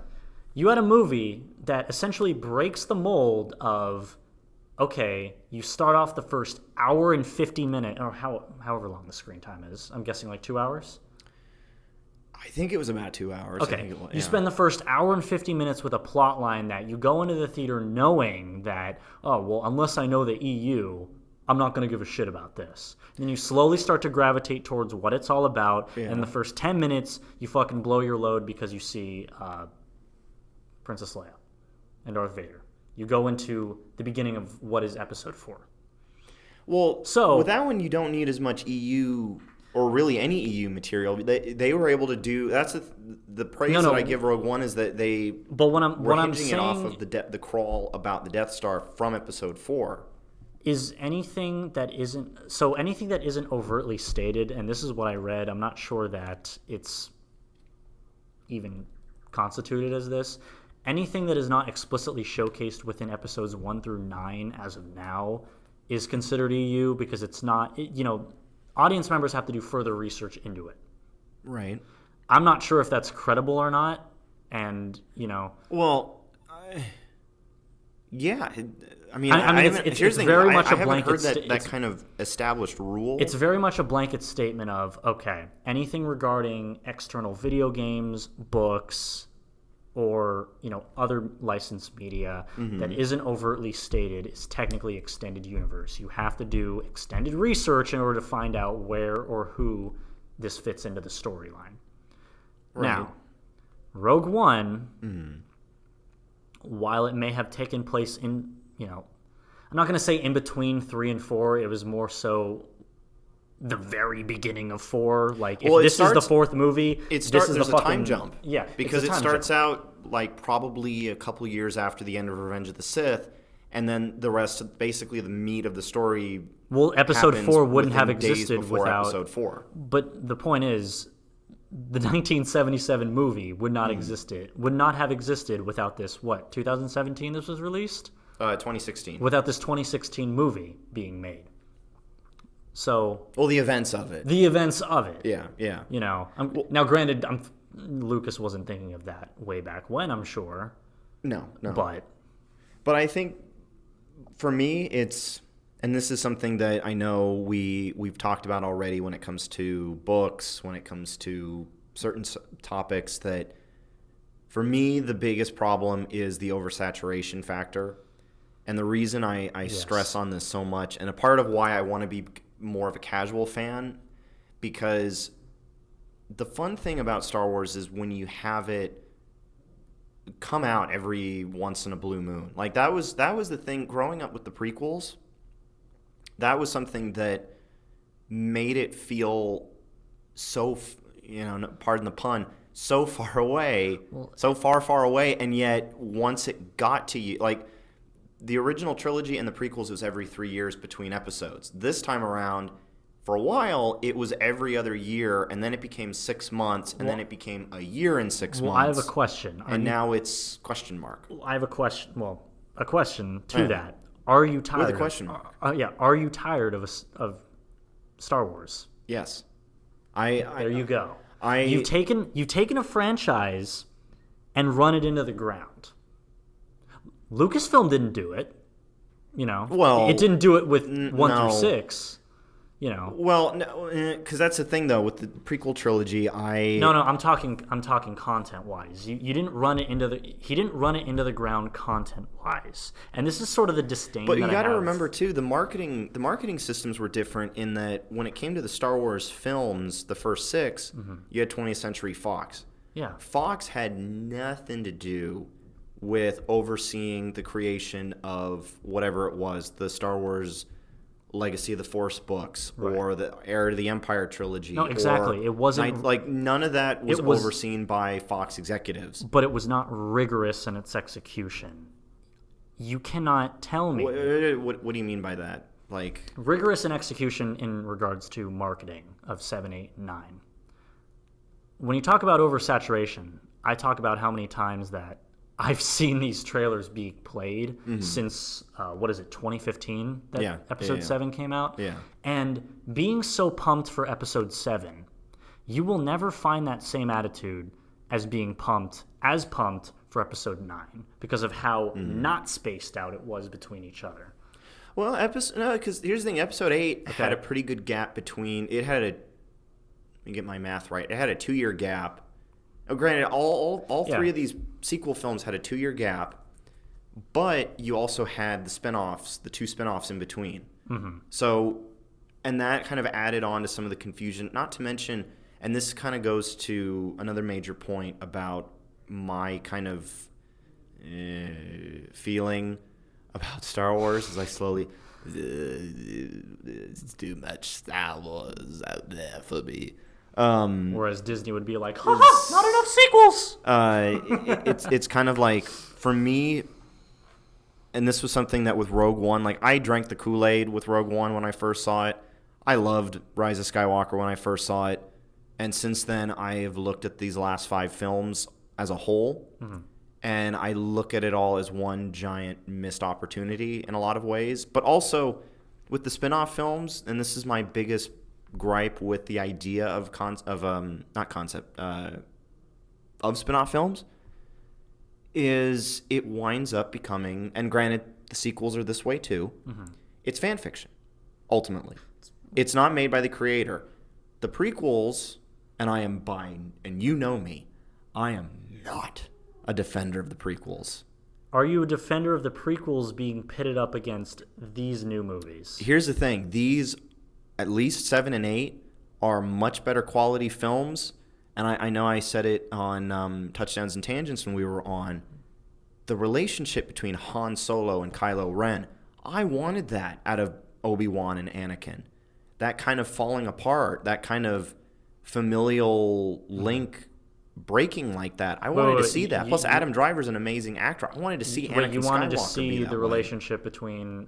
You had a movie that essentially breaks the mold of, okay, you start off the first hour and 50 minutes, or however long the screen time is. I'm guessing 2 hours? I think it was about 2 hours. Okay. You spend the first hour and 50 minutes with a plot line that you go into the theater knowing that, unless I know the EU, I'm not going to give a shit about this. And then you slowly start to gravitate towards what it's all about. Yeah. And the first 10 minutes, you fucking blow your load because you see Princess Leia and Darth Vader. You go into the beginning of what is Episode 4. Well, so with that one, you don't need as much EU or really any EU material. They were able to do. That's the praise that I give Rogue One, is that they were hinging it off of the crawl about the Death Star from Episode 4. Is anything that isn't overtly stated, and this is what I read, I'm not sure that it's even constituted as this. Anything that is not explicitly showcased within episodes 1 through 9 as of now is considered EU, because it's not, audience members have to do further research into it. Right. I'm not sure if that's credible or not, and, Well, Yeah, I mean, I mean, here's the thing. very much I a haven't blanket. heard that kind of established rule. It's very much a blanket statement of, okay, anything regarding external video games, books, or other licensed media that isn't overtly stated is technically extended universe. You have to do extended research in order to find out where or who this fits into the storyline. Right. Now, Rogue One, while it may have taken place in, I'm not going to say in between 3 and 4, it was more so the very beginning of 4. Like, if this is the 4th movie, there's the a time jump. Yeah, because it starts out like probably a couple years after the end of Revenge of the Sith, and then the rest, basically the meat of the story. Well, Episode 4 wouldn't have days existed before without Episode 4. But the point is, the 1977 movie would not have existed without this. What, 2017? This was released. 2016. Without this 2016 movie being made. So. Well, the events of it. Yeah. Now, granted, Lucas wasn't thinking of that way back when, I'm sure. No. But I think, for me, it's, and this is something that I know we've talked about already when it comes to books, when it comes to certain topics, that for me the biggest problem is the oversaturation factor. And the reason I stress on this so much, and a part of why I want to be more of a casual fan, because the fun thing about Star Wars is when you have it come out every once in a blue moon. Like, that was the thing growing up with the prequels. That was something that made it feel so, pardon the pun, so far away, so far away, and yet once it got to you, like, the original trilogy and the prequels was every 3 years between episodes. This time around, for a while, it was every other year, and then it became 6 months, and then it became a year and 6 months. I have a question. Now it's question mark. I have a question. Well, a question to that. Are you tired? With a question mark. Are you tired of Star Wars? Yes. There you go. You've taken a franchise and run it into the ground. Lucasfilm didn't do it. Well, it didn't do it with 1 through 6. Well, no, because that's the thing though with the prequel trilogy. No, I'm talking content wise. He didn't run it into the ground content wise, and this is sort of the disdain. But you got to remember too, the marketing systems were different in that when it came to the Star Wars films, the first 6, you had 20th Century Fox. Yeah, Fox had nothing to do with overseeing the creation of whatever it was, the Star Wars Legacy of the Force books, or the Heir to the Empire trilogy. No, exactly. It wasn't none of that was overseen by Fox executives. But it was not rigorous in its execution. You cannot tell me. What do you mean by that? Like, rigorous in execution in regards to marketing of 7, 8, and 9. When you talk about oversaturation, I talk about how many times that I've seen these trailers be played since, 2015 that Episode 7 came out? Yeah. And being so pumped for Episode 7, you will never find that same attitude as being pumped for Episode 9 because of how not spaced out it was between each other. Well, because here's the thing. Episode 8 had a pretty good gap between, let me get my math right, it had a 2-year gap. Oh, granted, all 3 of these sequel films had a 2-year gap, but you also had the spinoffs, the 2 spinoffs in between. So, and that kind of added on to some of the confusion. Not to mention, and this kind of goes to another major point about my kind of feeling about Star Wars as I slowly, it's too much Star Wars out there for me. Whereas Disney would be like, not enough sequels. It's kind of like, for me, and this was something that with Rogue One, like, I drank the Kool-Aid with Rogue One when I first saw it. I loved Rise of Skywalker when I first saw it. And since then, I have looked at these last 5 films as a whole. And I look at it all as one giant missed opportunity in a lot of ways. But also, with the spin-off films, and this is my biggest gripe with the idea of spin-off films, is it winds up becoming, and granted, the sequels are this way too, it's fan fiction, ultimately. It's not made by the creator. The prequels, and I am buying, and you know me, I am not a defender of the prequels. Are you a defender of the prequels being pitted up against these new movies? Here's the thing. These, at least 7 and 8, are much better quality films. And I know I said it on Touchdowns and Tangents when we were on. The relationship between Han Solo and Kylo Ren, I wanted that out of Obi-Wan and Anakin. That kind of falling apart, that kind of familial link breaking like that. I wanted to see that. Plus, Adam Driver's an amazing actor. I wanted to see Anakin Skywalker. You wanted to see the way. relationship between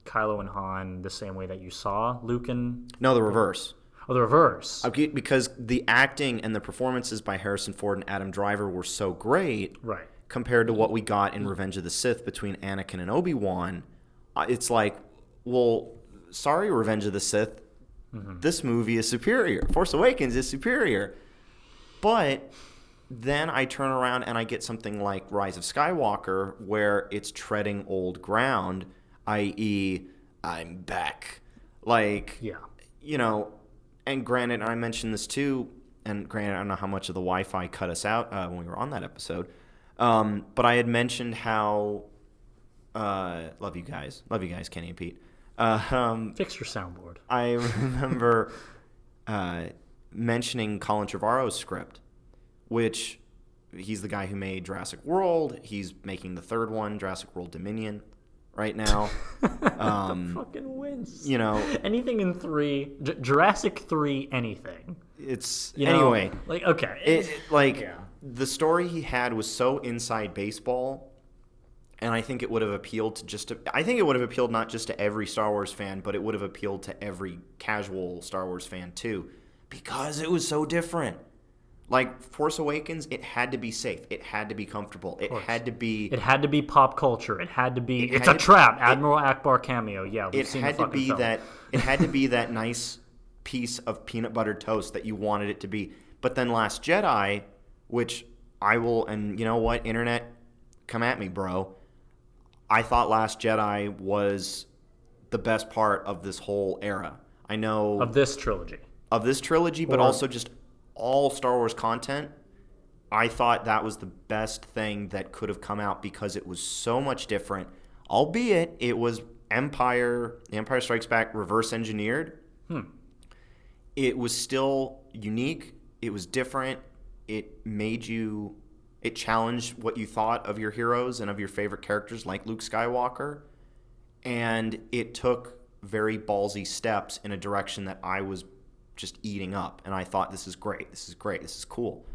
Kylo and Han the same way that you saw Luke and... No, the reverse. Oh, the reverse. Okay, because the acting and the performances by Harrison Ford and Adam Driver were so great, right, compared to what we got in Revenge of the Sith between Anakin and Obi-Wan. It's like, well, sorry, Revenge of the Sith. This movie is superior. Force Awakens is superior. But then I turn around and I get something like Rise of Skywalker, where it's treading old ground, i.e., I'm back. Like, yeah, you know, and granted, and I mentioned this too, and granted, I don't know how much of the Wi-Fi cut us out when we were on that episode, but I had mentioned how, love you guys, Kenny and Pete. Fix your soundboard. I remember mentioning Colin Trevorrow's script, which he's the guy who made Jurassic World. He's making the third one, Jurassic World Dominion, right now. Fucking wins. You know, anything in 3, Jurassic 3, anything. It's anyway. Like, okay, the story he had was so inside baseball. And I think it would have appealed to I think it would have appealed not just to every Star Wars fan, but it would have appealed to every casual Star Wars fan too, because it was so different. Like Force Awakens, it had to be safe. It had to be comfortable. It had to be pop culture. It had to be. It's a trap. Admiral Akbar cameo. Yeah, we've seen the fucking film. It had to be that nice piece of peanut butter toast that you wanted it to be. But then Last Jedi, which I will, and you know what, internet, come at me, bro. I thought Last Jedi was the best part of this whole era. I know of this trilogy, but also just all Star Wars content. I thought that was the best thing that could have come out because it was so much different. Albeit it was The Empire Strikes Back reverse engineered. It was still unique. It was different. It challenged what you thought of your heroes and of your favorite characters like Luke Skywalker. And it took very ballsy steps in a direction that I was just eating up. And I thought, this is great. This is great. This is cool.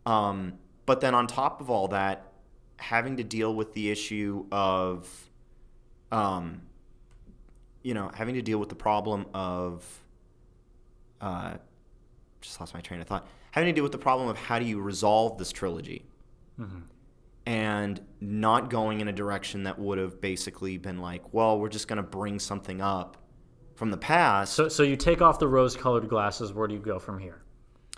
But then on top of all that, having to deal with the issue of, having to deal with the problem of, just lost my train of thought. Having to deal with the problem of how do you resolve this trilogy, and not going in a direction that would have basically been like, well, we're just going to bring something up from the past. So you take off the rose-colored glasses. Where do you go from here?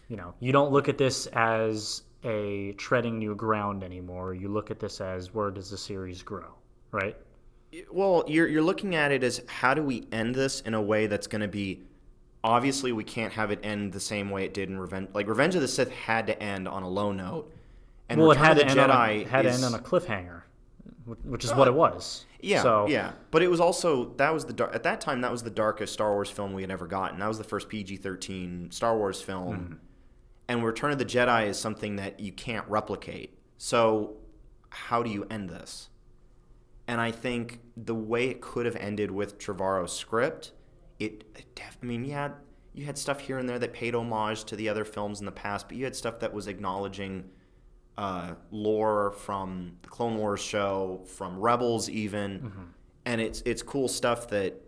You don't look at this as a treading new ground anymore. You look at this as, where does the series grow, right? Well, you're looking at it as, how do we end this in a way that's going to be, obviously we can't have it end the same way it did in Revenge. Like, Revenge of the Sith had to end on a low note. And well, it had to end on a cliffhanger, which is what it was. Yeah, yeah. But it was also, at that time, that was the darkest Star Wars film we had ever gotten. That was the first PG-13 Star Wars film. And Return of the Jedi is something that you can't replicate. So how do you end this? And I think the way it could have ended with Trevorrow's script, you had stuff here and there that paid homage to the other films in the past, but you had stuff that was acknowledging lore from the Clone Wars show, from Rebels even, and it's cool stuff that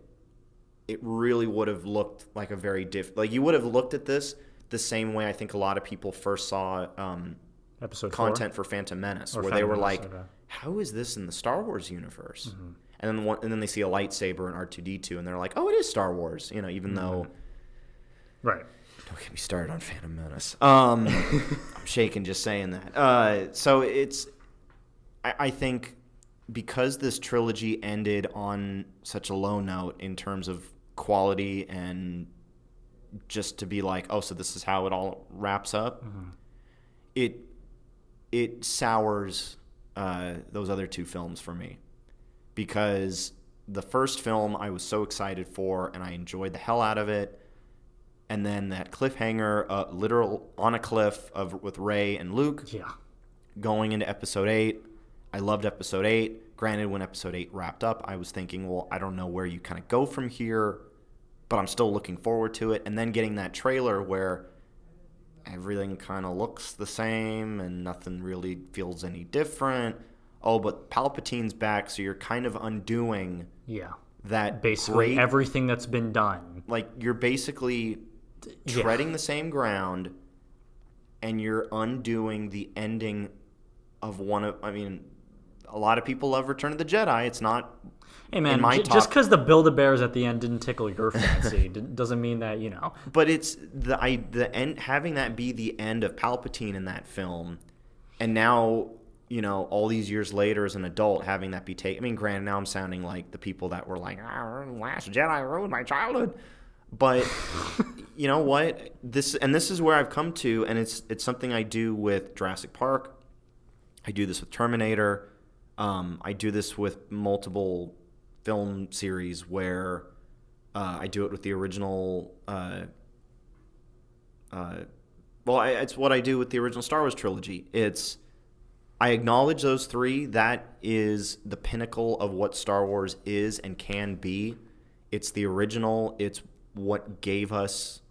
it really would have looked like a very you would have looked at this the same way I think a lot of people first saw Episode content 4? For Phantom Menace, where Phantom they were Menace, like, how is this in the Star Wars universe? And then they see a lightsaber in R2-D2, and they're like, oh, it is Star Wars, even though... Right. Don't get me started on Phantom Menace. I'm shaking just saying that. So I think because this trilogy ended on such a low note in terms of quality and just to be like, oh, so this is how it all wraps up, it sours those other two films for me. Because the first film I was so excited for and I enjoyed the hell out of it. And then that cliffhanger, literal on a cliff with Rey and Luke, going into episode 8. I loved episode 8. Granted, when episode 8 wrapped up, I was thinking, well, I don't know where you kind of go from here, but I'm still looking forward to it. And then getting that trailer where everything kind of looks the same and nothing really feels any different. Oh, but Palpatine's back, so you're kind of undoing that basically everything that's been done. Like, you're basically treading the same ground, and you're undoing the ending of one of... I mean, a lot of people love Return of the Jedi. It's not... Hey, man, just because the Build-A-Bears at the end didn't tickle your fancy doesn't mean that, you know... But it's the end, having that be the end of Palpatine in that film, and now... You know, all these years later as an adult, having that be taken. I mean, granted, now I'm sounding like the people that were like, Last Jedi ruined my childhood. But you know what? This is where I've come to, and it's something I do with Jurassic Park. I do this with Terminator. I do this with multiple film series where I do it with the original. It's what I do with the original Star Wars trilogy. I acknowledge those three. That is the pinnacle of what Star Wars is and can be. It's the original. It's what gave us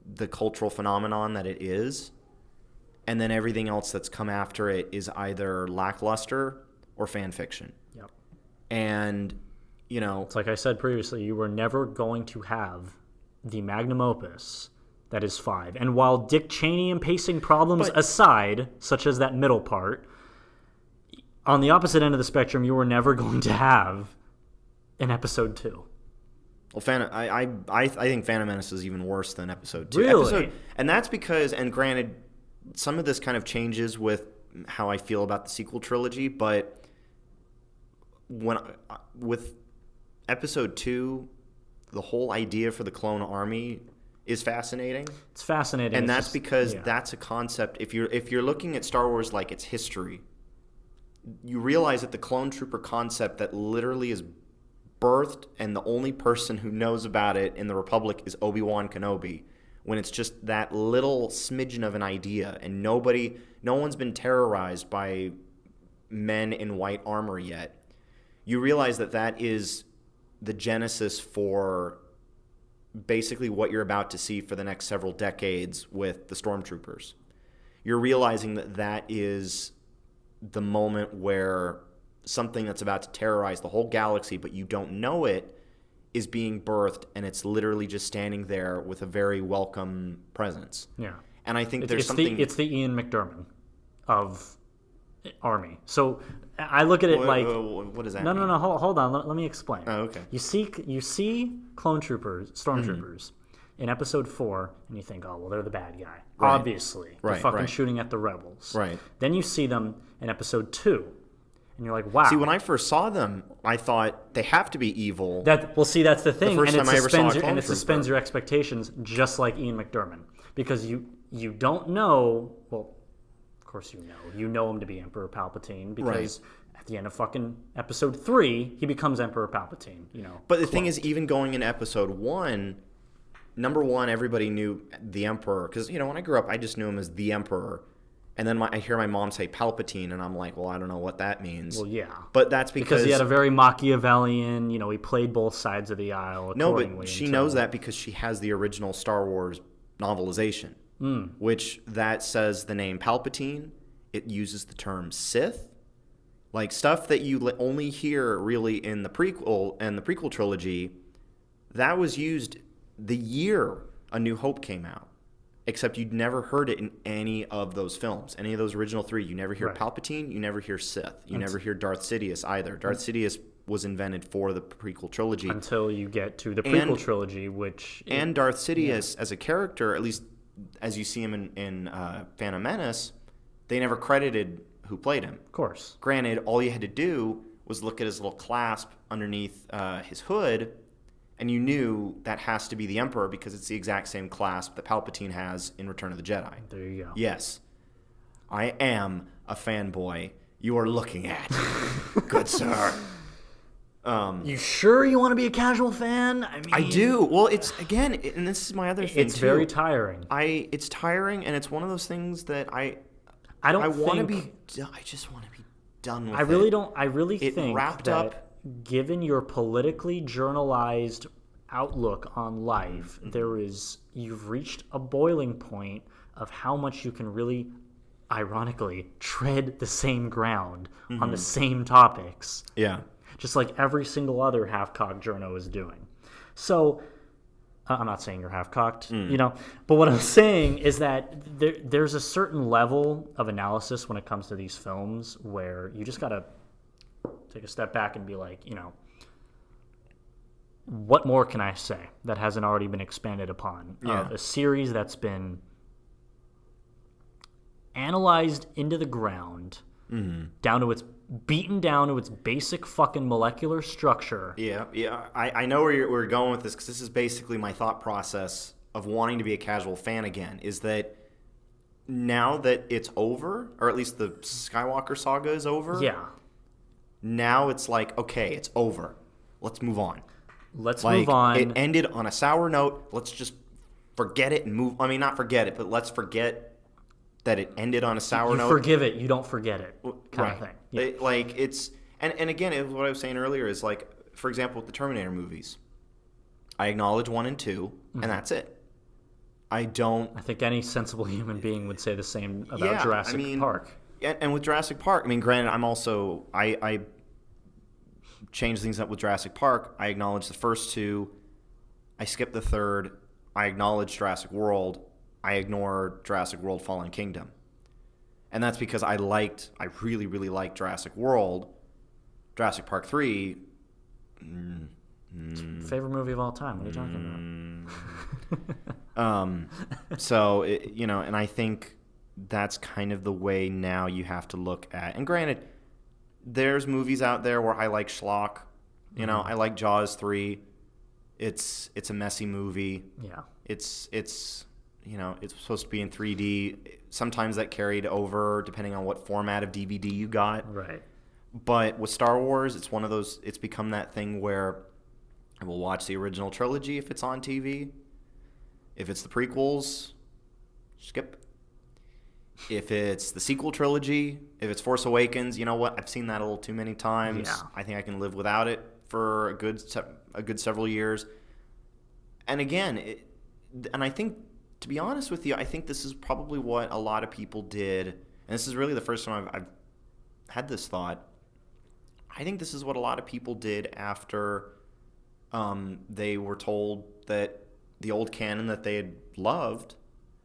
the cultural phenomenon that it is. And then everything else that's come after it is either lackluster or fan fiction. Yep. And, you know... It's like I said previously, you were never going to have the magnum opus... That is 5. And while Dick Cheney and pacing problems aside, such as that middle part, on the opposite end of the spectrum, you were never going to have an episode 2. Well, I think Phantom Menace is even worse than episode 2. Really? And that's because, and granted, some of this kind of changes with how I feel about the sequel trilogy, but with episode 2, the whole idea for the clone army... is fascinating. It's fascinating. And that's because that's a concept. If you're looking at Star Wars like its history, you realize that the clone trooper concept that literally is birthed and the only person who knows about it in the Republic is Obi-Wan Kenobi, when it's just that little smidgen of an idea and no one's been terrorized by men in white armor yet. You realize that is the genesis for basically what you're about to see for the next several decades with the stormtroopers. You're realizing that is the moment where something that's about to terrorize the whole galaxy, but you don't know it, is being birthed, and it's literally just standing there with a very welcome presence. Yeah. And I think it's the Ian McDiarmid of Army. So I look at it what does that mean? No, hold on. Let me explain. Oh, okay. You see stormtroopers in episode 4, and you think, oh, well, they're the bad guy. Right. Obviously. They're fucking shooting at the rebels. Right. Then you see them in episode 2, and you're like, wow. See, when I first saw them, I thought they have to be evil. That's the thing. The first time I ever saw a clone and it suspends your expectations, just like Ian McDiarmid. Because you don't know, well, of course you know him to be Emperor Palpatine, because at the end of fucking episode 3, he becomes Emperor Palpatine, you know. But the thing is, even going in episode 1, number 1, everybody knew the Emperor, because, you know, when I grew up, I just knew him as the Emperor. And then I hear my mom say Palpatine, and I'm like, well, I don't know what that means. Well, yeah. But that's because he had a very Machiavellian, you know, he played both sides of the aisle accordingly. No, but she knows that because she has the original Star Wars novelization, which that says the name Palpatine. It uses the term Sith. Like, stuff that you only hear really in the prequel trilogy, that was used the year A New Hope came out. Except you'd never heard it in any of those films. Any of those original 3. You never hear Palpatine, you never hear Sith. You never hear Darth Sidious either. Darth Sidious was invented for the prequel trilogy. Until you get to the prequel trilogy, which... And Darth Sidious, as a character, at least as you see him in Phantom Menace, they never credited who played him. Of course. Granted, all you had to do was look at his little clasp underneath his hood, and you knew that has to be the Emperor because it's the exact same clasp that Palpatine has in Return of the Jedi. There you go. Yes. I am a fanboy you are looking at. Good sir. You sure you want to be a casual fan? I mean, I do. Well, it's, again, and this is my other thing, it's very tiring. It's tiring, and it's one of those things that I want to be, I just want to be done with it. I really think wrapped that up. Given your politically journalized outlook on life, you've reached a boiling point of how much you can really, ironically, tread the same ground on the same topics. Yeah. Just like every single other half-cocked journo is doing. So, I'm not saying you're half-cocked, but what I'm saying is that there's a certain level of analysis when it comes to these films where you just got to take a step back and be like, what more can I say that hasn't already been expanded upon? Yeah. A series that's been analyzed into the ground, beaten down to its basic fucking molecular structure. Yeah. I know where we're going with this, because this is basically my thought process of wanting to be a casual fan again, is that now that it's over, or at least the Skywalker saga is over, now it's like, okay, it's over. Let's move on. Let's move on. It ended on a sour note. Let's just forget it and move. I mean, not forget it, but let's forget that it ended on a sour note. You forgive it, you don't forget it, kind of thing. Yeah. And again, what I was saying earlier is, like, for example, with the Terminator movies, I acknowledge 1 and 2, and that's it. I think any sensible human being would say the same about Jurassic Park. And with Jurassic Park, I mean, granted, I'm also, I changed things up with Jurassic Park. I acknowledge the first 2. I skipped the third. I acknowledge Jurassic World. I ignore Jurassic World Fallen Kingdom. And that's because I really, really liked Jurassic World. Jurassic Park 3. Favorite movie of all time. What are you talking about? So, and I think that's kind of the way now you have to look at. And granted, there's movies out there where I like schlock. I like Jaws 3. It's a messy movie. Yeah. It's supposed to be in 3D. Sometimes that carried over depending on what format of DVD you got. Right. But with Star Wars, it's one of those, it's become that thing where I will watch the original trilogy if it's on TV. If it's the prequels, skip. If it's the sequel trilogy, if it's Force Awakens, you know what? I've seen that a little too many times. Yeah. I think I can live without it for a good several years. And again, and I think, to be honest with you, I think this is probably what a lot of people did, and this is really the first time I've had this thought. I think this is what a lot of people did after they were told that the old canon that they had loved,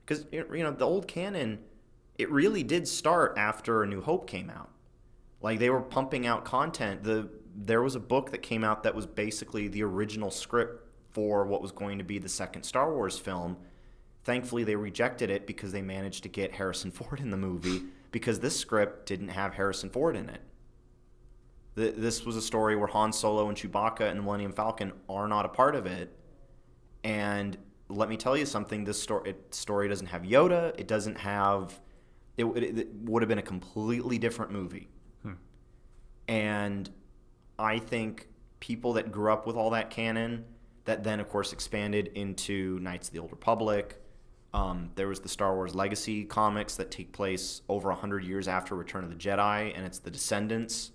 because the old canon, it really did start after A New Hope came out. Like, they were pumping out content. There was a book that came out that was basically the original script for what was going to be the second Star Wars film. Thankfully, they rejected it because they managed to get Harrison Ford in the movie, because this script didn't have Harrison Ford in it. This was a story where Han Solo and Chewbacca and the Millennium Falcon are not a part of it. And let me tell you something, this story doesn't have Yoda. It doesn't have... It would have been a completely different movie. And I think people that grew up with all that canon, that then, of course, expanded into Knights of the Old Republic. There was the Star Wars Legacy comics that take place over 100 years after Return of the Jedi, and it's the descendants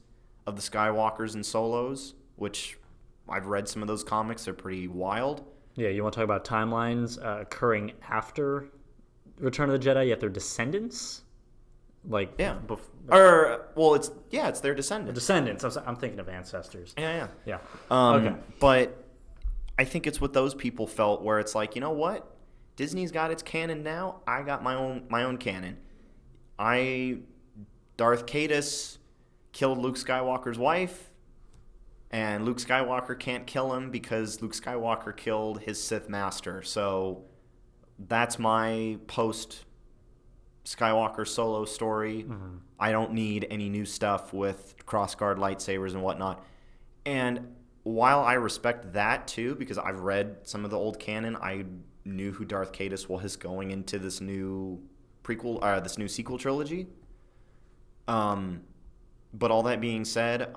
of the Skywalkers and Solos, which I've read some of those comics. They're pretty wild. Yeah, you want to talk about timelines occurring after Return of the Jedi, yet they're descendants? Like, yeah. It's their descendants. Descendants. I'm thinking of ancestors. Yeah. Okay. But I think it's what those people felt, where it's like, you know what? Disney's got its canon now. I got my own canon. Darth Caedus killed Luke Skywalker's wife, and Luke Skywalker can't kill him because Luke Skywalker killed his Sith master. So that's my post Skywalker solo story. I don't need any new stuff with crossguard lightsabers and whatnot. And while I respect that too, because I've read some of the old canon, I knew who Darth Caedus was going into this new this new sequel trilogy. But all that being said,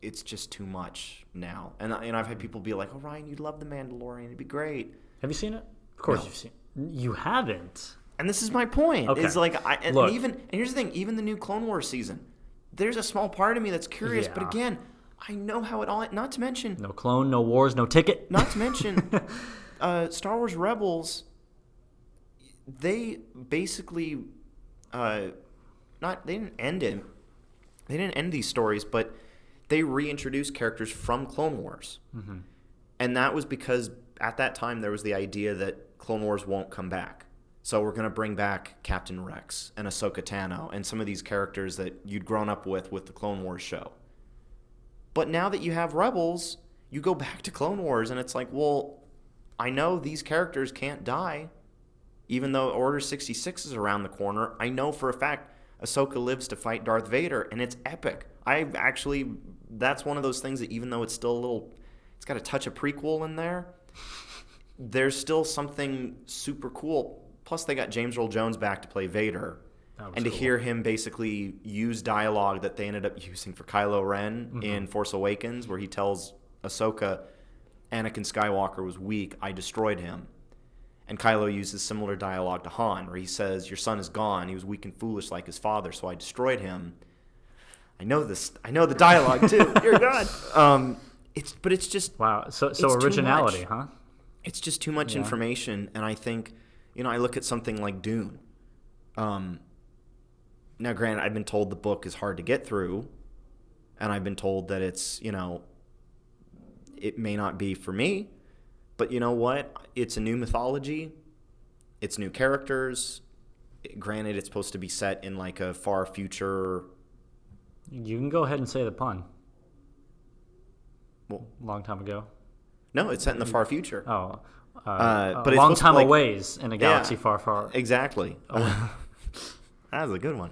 it's just too much now. And I've had people be like, "Oh, Ryan, you'd love The Mandalorian. It'd be great." Have you seen it? Of course No. you've seen it. You haven't. And this is my point. Okay. It's like, Look. and here's the thing, even the new Clone Wars season, there's a small part of me that's curious, but Yeah. again, I know how it all, not to mention, No clone, no wars, no ticket. Star Wars Rebels, they basically, they didn't end it. They didn't end these stories, but they reintroduced characters from Clone Wars. Mm-hmm. And that was because at that time there was the idea that Clone Wars won't come back. So we're going to bring back Captain Rex and Ahsoka Tano and some of these characters that you'd grown up with the Clone Wars show. But now that you have Rebels, you go back to Clone Wars and it's like, well, I know these characters can't die. Even though Order 66 is around the corner, I know for a fact Ahsoka lives to fight Darth Vader, and it's epic. That's one of those things that even though it's still it's got a touch of prequel in there, there's still something super cool. Plus, they got James Earl Jones back to play Vader. And to hear him basically use dialogue that they ended up using for Kylo Ren in Force Awakens, where he tells Ahsoka, Anakin Skywalker was weak, I destroyed him. And Kylo uses similar dialogue to Han, where he says, your son is gone, he was weak and foolish like his father, so I destroyed him. I know the dialogue too. Dear God. It's just Wow. So it's originality, too much. huh? It's just too much information, and I think, I look at something like Dune. Now, granted, I've been told the book is hard to get through, and I've been told that it's, it may not be for me, but you know what? It's a new mythology. It's new characters. Granted, it's supposed to be set in like a far future. You can go ahead and say the pun. Well, long time ago. No, it's set in the far future. Oh, but a it's long supposed to time be like, aways in a galaxy far, far. Exactly. That was a good one.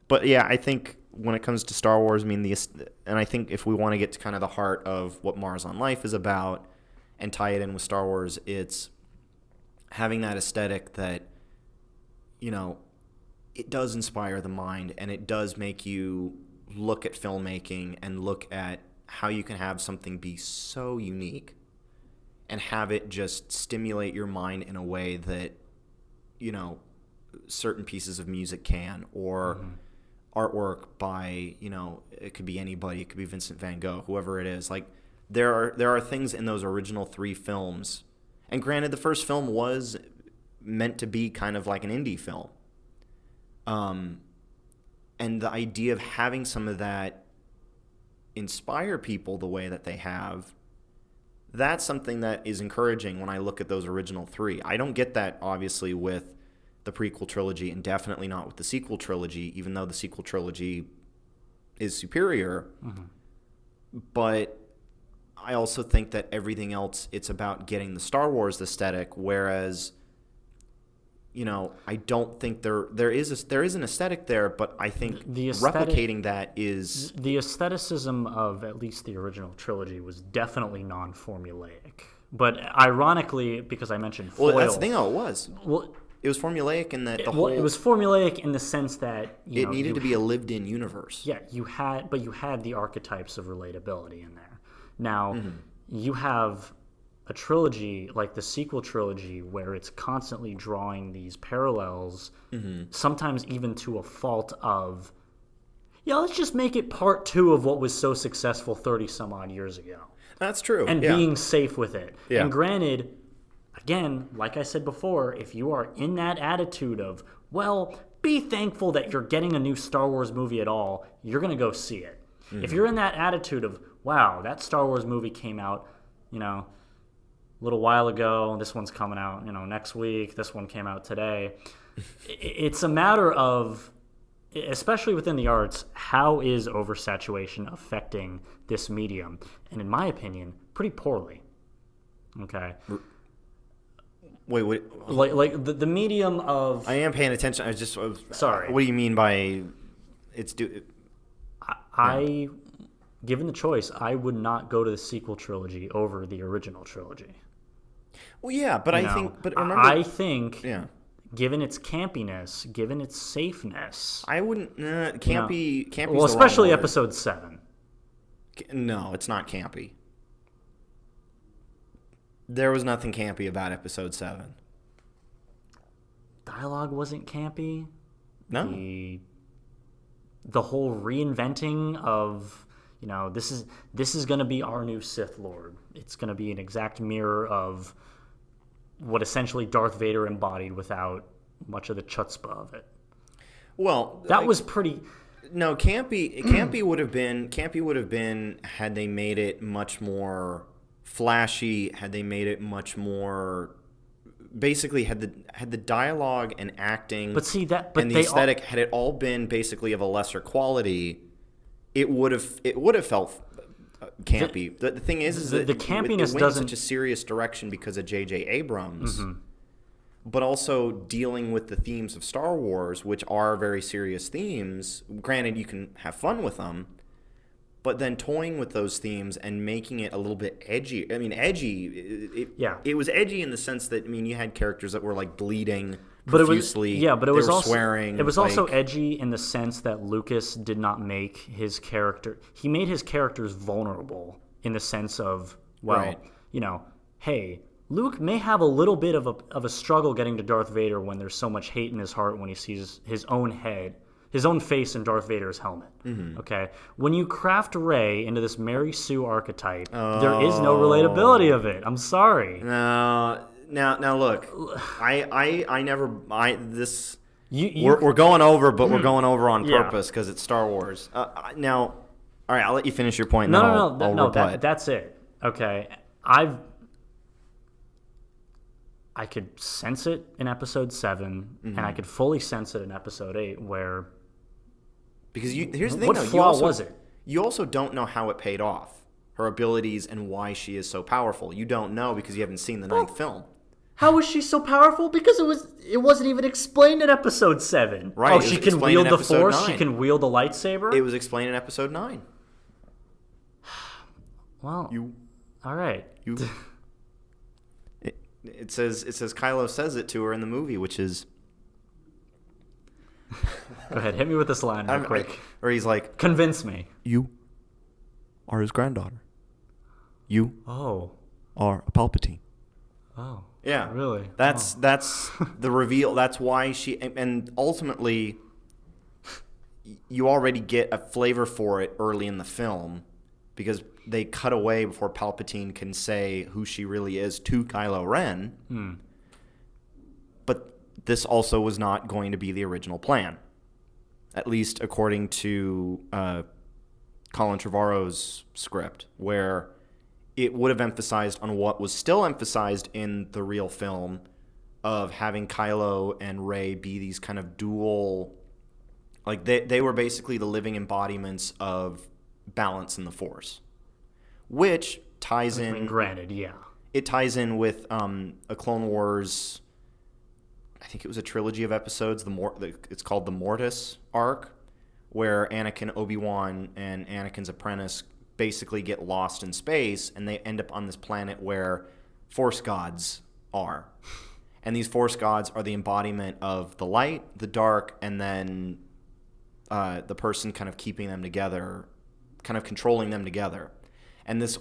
But yeah, I think when it comes to Star Wars, and I think if we want to get to kind of the heart of what Mars on Life is about and tie it in with Star Wars, it's having that aesthetic that, it does inspire the mind, and it does make you look at filmmaking and look at how you can have something be so unique and have it just stimulate your mind in a way that, certain pieces of music can, or artwork by, it could be anybody, it could be Vincent van Gogh, whoever it is. Like, there are things in those original 3 films, and granted, the first film was meant to be kind of like an indie film. And the idea of having some of that inspire people the way that they have, that's something that is encouraging when I look at those original 3. I don't get that, obviously, with the prequel trilogy, and definitely not with the sequel trilogy, even though the sequel trilogy is superior. But I also think that everything else, it's about getting the Star Wars aesthetic, whereas, I don't think there is an aesthetic there, but I think replicating that is... The aestheticism of at least the original trilogy was definitely non-formulaic. But ironically, because I mentioned foil... Well, that's the thing, though, it was. Well, it was formulaic in that it was formulaic in the sense that it needed to be a lived-in universe. Yeah, you had the archetypes of relatability in there. Now, you have a trilogy like the sequel trilogy where it's constantly drawing these parallels, sometimes even to a fault of, let's just make it part 2 of what was so successful 30 some odd years ago. That's true. And being safe with it. Yeah. And granted, again, like I said before, if you are in that attitude of, be thankful that you're getting a new Star Wars movie at all, you're going to go see it. If you're in that attitude of, wow, that Star Wars movie came out, a little while ago, this one's coming out, next week, this one came out today. It's a matter of, especially within the arts, how is oversaturation affecting this medium? And in my opinion, pretty poorly. Okay. Wait, what? Like the medium of. I am paying attention. Sorry. What do you mean by it's I, given the choice, I would not go to the sequel trilogy over the original trilogy. Well, yeah, but remember, I think, yeah, given its campiness, given its safeness, I wouldn't. Campy. Campy. Well, especially episode 7. No, it's not campy. There was nothing campy about episode 7. Dialogue wasn't campy. No. The whole reinventing of, this is going to be our new Sith Lord. It's going to be an exact mirror of what essentially Darth Vader embodied without much of the chutzpah of it. Well, that was pretty. No, campy would have been had they made it much more flashy, had they made it much more, basically had the dialogue and acting, and the aesthetic, had it all been basically of a lesser quality, it would have felt campy. The thing is that the campiness it went doesn't in such a serious direction because of J.J. Abrams, mm-hmm. but also dealing with the themes of Star Wars, which are very serious themes. Granted, you can have fun with them, but then toying with those themes and making it a little bit edgy. I mean, edgy. It was edgy in the sense that, you had characters that were like bleeding profusely. But it was also swearing. It was also edgy in the sense that Lucas did not make his character. He made his characters vulnerable in the sense of, hey, Luke may have a little bit of a struggle getting to Darth Vader when there's so much hate in his heart when he sees his own face in Darth Vader's helmet. Mm-hmm. Okay, when you craft Rey into this Mary Sue archetype, there is no relatability of it. I'm sorry. Now look, we're going over, but we're going over on purpose because it's Star Wars. Now, all right, I'll let you finish your point. That's it. Okay, I could sense it in episode 7, mm-hmm. and I could fully sense it in episode 8, where. Because here's the thing, what flaw was it? You also don't know how it paid off, her abilities and why she is so powerful. You don't know because you haven't seen the 9th film. How was she so powerful? Because it wasn't even explained in episode 7. Right. Oh, she can wield the Force. 9. She can wield the lightsaber. It was explained in episode 9. Well, all right. It says Kylo says it to her in the movie, which is. Go ahead, hit me with this line real quick. Or he's like, convince me. You are his granddaughter. You are a Palpatine. Oh. Yeah. Really? That's the reveal. That's why and ultimately you already get a flavor for it early in the film because they cut away before Palpatine can say who she really is to Kylo Ren. But this also was not going to be the original plan, at least according to Colin Trevorrow's script, where it would have emphasized on what was still emphasized in the real film of having Kylo and Rey be these kind of dual, like they were basically the living embodiments of balance in the Force, which ties in. Granted, yeah. It ties in with a Clone Wars. I think it was a trilogy of episodes. It's called the Mortis arc, where Anakin, Obi-Wan, and Anakin's apprentice basically get lost in space, and they end up on this planet where Force gods are. And these Force gods are the embodiment of the light, the dark, and then the person kind of keeping them together, kind of controlling them together. And this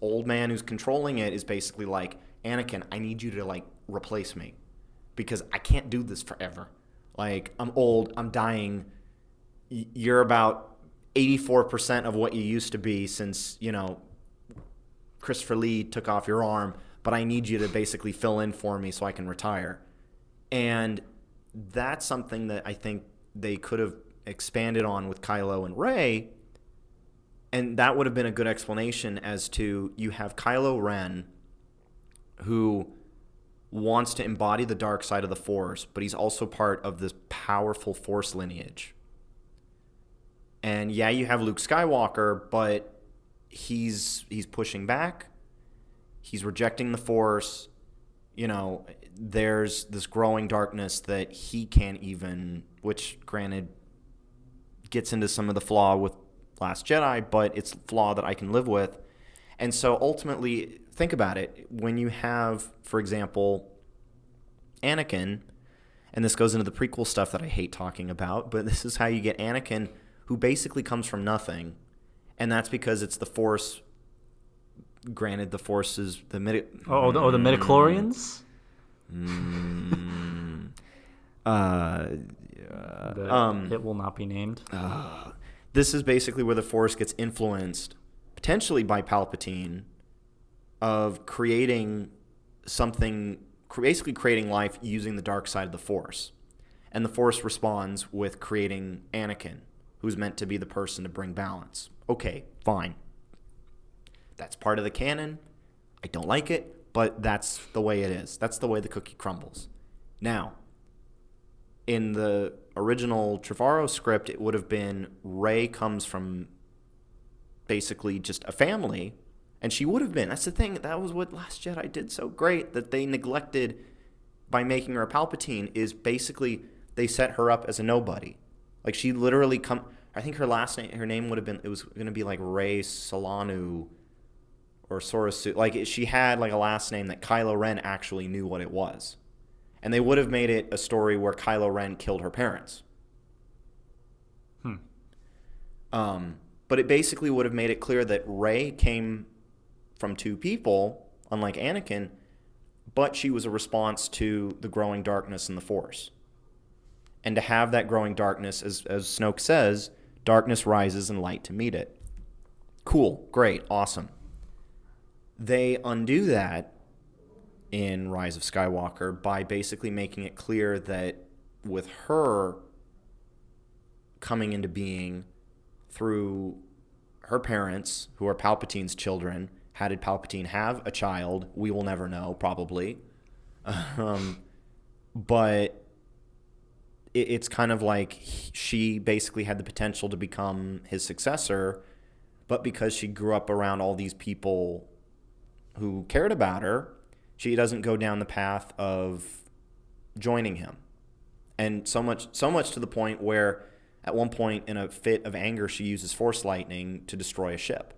old man who's controlling it is basically like, Anakin, I need you to like replace me because I can't do this forever. Like, I'm old, I'm dying. You're about 84% of what you used to be since, Christopher Lee took off your arm, but I need you to basically fill in for me so I can retire. And that's something that I think they could have expanded on with Kylo and Rey, and that would have been a good explanation as to you have Kylo Ren, who wants to embody the dark side of the Force, but he's also part of this powerful Force lineage. And yeah, you have Luke Skywalker, but he's pushing back. He's rejecting the Force. there's this growing darkness that he can't even, which granted gets into some of the flaw with Last Jedi, but it's a flaw that I can live with. And so ultimately, think about it. When you have, for example, Anakin, and this goes into the prequel stuff that I hate talking about, but this is how you get Anakin, who basically comes from nothing, and that's because it's the Force. Granted, the Force is the the midichlorians? It will not be named. This is basically where the Force gets influenced, potentially by Palpatine, of creating something, basically creating life using the dark side of the Force. And the Force responds with creating Anakin, who's meant to be the person to bring balance. Okay, fine. That's part of the canon. I don't like it, but that's the way it is. That's the way the cookie crumbles. Now, in the original Trevorrow script, it would have been Rey comes from basically just a family, and she would have been. That's the thing. That was what Last Jedi did so great that they neglected by making her a Palpatine, is basically they set her up as a nobody. Like, she literally I think her name would have been, it was going to be like Rey Solanu or Sorasu. Like, she had like a last name that Kylo Ren actually knew what it was. And they would have made it a story where Kylo Ren killed her parents. But it basically would have made it clear that Rey came from two people, unlike Anakin, but she was a response to the growing darkness in the Force. And to have that growing darkness, as Snoke says, darkness rises and light to meet it. Cool, great, awesome. They undo that in Rise of Skywalker by basically making it clear that with her coming into being through her parents, who are Palpatine's children. How did Palpatine have a child? We will never know, probably. But it's kind of like she basically had the potential to become his successor, but because she grew up around all these people who cared about her, she doesn't go down the path of joining him. And so much to the point where at one point in a fit of anger, she uses Force lightning to destroy a ship.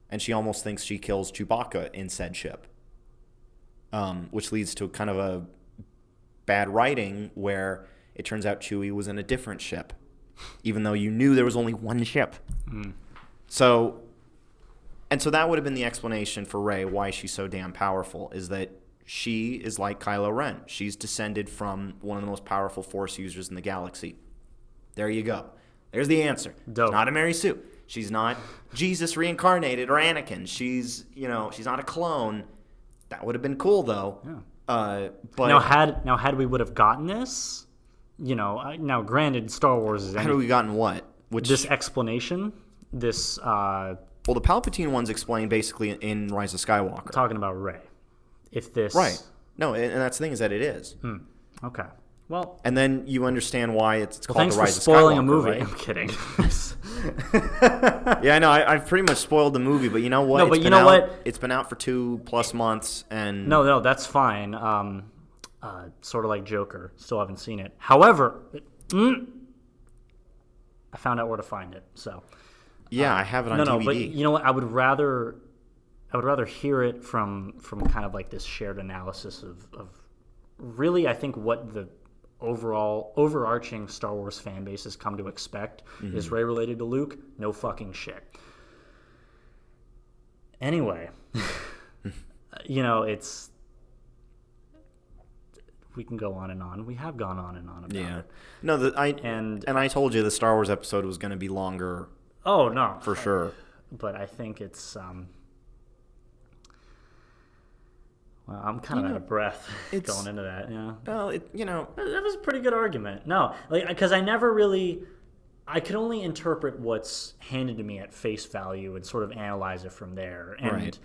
And she almost thinks she kills Chewbacca in said ship. Which leads to kind of a bad writing where it turns out Chewie was in a different ship, even though you knew there was only one ship. So that would have been the explanation for Rey, why she's so damn powerful, is that she is like Kylo Ren. She's descended from one of the most powerful Force users in the galaxy. There you go. There's the answer. Dope. She's not a Mary Sue. She's not Jesus reincarnated or Anakin. She's not a clone. That would have been cool, though. Yeah. But now had we would have gotten this, now granted, Star Wars is. How have we gotten what? This explanation, this. Well, the Palpatine one's explained basically in Rise of Skywalker. Talking about Rey. If this. Right. No, and that's the thing is that it is. Okay. Well, and then you understand why it's called thanks the Rise for spoiling of Skywalker, a movie. right? I'm kidding. Yeah, I know. I've pretty much spoiled the movie, but you know what? No, but you know what? It's been out for 2+ months, and no, that's fine. Sort of like Joker. Still haven't seen it. However, I found out where to find it. So yeah, I have it on DVD. No, but you know what? I would rather hear it from kind of like this shared analysis of really, I think what the overall overarching Star Wars fan base has come to expect is Rey related to Luke. No fucking shit. Anyway, it's we can go on and on. We have gone on and on about it. No, I told you the Star Wars episode was going to be longer. Oh no, for sure. But I think it's well, I'm kind of out of breath going into that. Yeah. Well, that was a pretty good argument. No, because I could only interpret what's handed to me at face value and sort of analyze it from there. And right.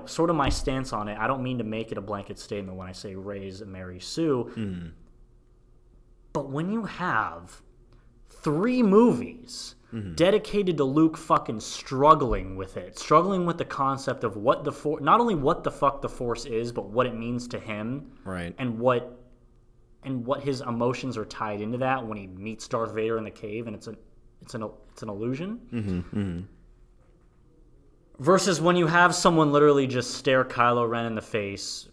Sort of my stance on it. I don't mean to make it a blanket statement when I say Rey's Mary Sue. But when you have 3 movies dedicated to Luke fucking struggling with the concept of what the Force, not only what the fuck the Force is, but what it means to him, Right. and what his emotions are tied into that when he meets Darth Vader in the cave, and it's an illusion. Versus when you have someone literally just stare Kylo Ren in the face,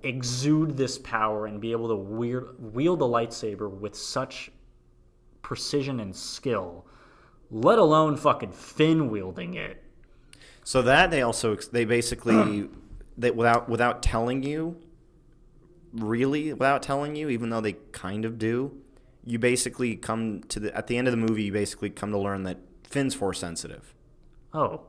exude this power and be able to wield a lightsaber with such precision and skill, let alone fucking Finn wielding it. So that they basically without telling you, even though they kind of do, you basically come to at the end of the movie, you basically come to learn that Finn's Force sensitive. Oh.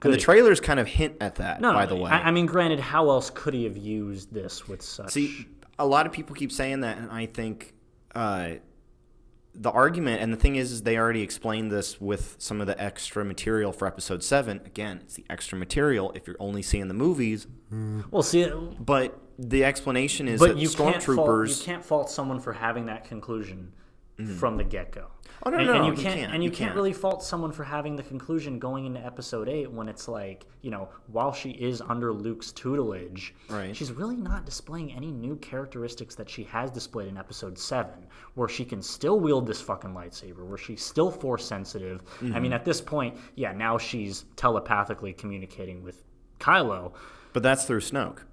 And the trailers kind of hint at that, by the way. I mean, granted, how else could he have used this with such... See, a lot of people keep saying that, and I think the argument, and the thing is they already explained this with some of the extra material for Episode 7. Again, it's the extra material if you're only seeing the movies. Well, see... But the explanation is that stormtroopers... You can't fault someone for having that conclusion from the get-go. Oh, no, and you can't. And you can't really fault someone for having the conclusion going into Episode 8 when it's like, while she is under Luke's tutelage, right, she's really not displaying any new characteristics that she has displayed in Episode 7, where she can still wield this fucking lightsaber, where she's still Force sensitive. I mean, at this point, now she's telepathically communicating with Kylo. But that's through Snoke.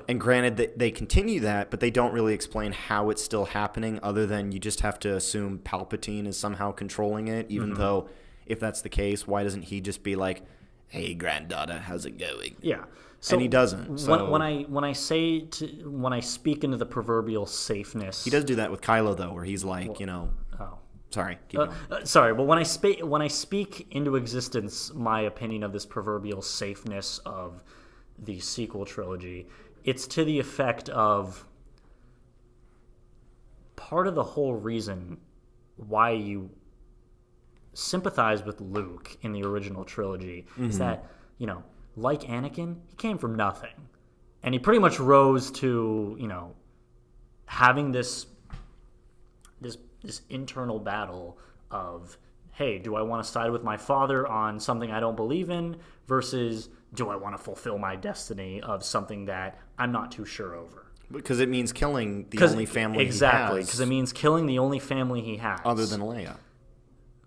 And granted, that they continue that, but they don't really explain how it's still happening, other than you just have to assume Palpatine is somehow controlling it, even though, if that's the case, why doesn't he just be like, hey, granddaughter, how's it going? Yeah. So and he doesn't. So. When I speak into the proverbial safeness... He does do that with Kylo, though, where he's like, Sorry, keep going. Sorry, but when I speak into existence my opinion of this proverbial safeness of the sequel trilogy, it's to the effect of part of the whole reason why you sympathize with Luke in the original trilogy is that, like Anakin, he came from nothing. And he pretty much rose to, having this internal battle of, hey, do I want to side with my father on something I don't believe in versus do I want to fulfill my destiny of something that I'm not too sure over? Because it means killing the only family he has. Exactly, because it means killing the only family he has. Other than Leia.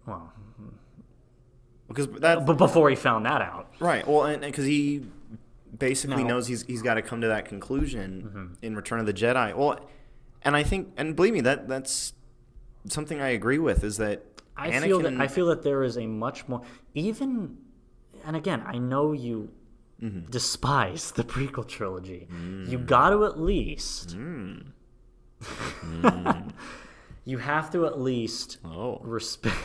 Well, because but before he found that out. Right, well, and because he basically knows he's got to come to that conclusion in Return of the Jedi. Well, and I think, and believe me, that's something I agree with, is that I feel that there is a much more... Even... And again, I know you despise the prequel trilogy. You got to at least... You have to at least respect...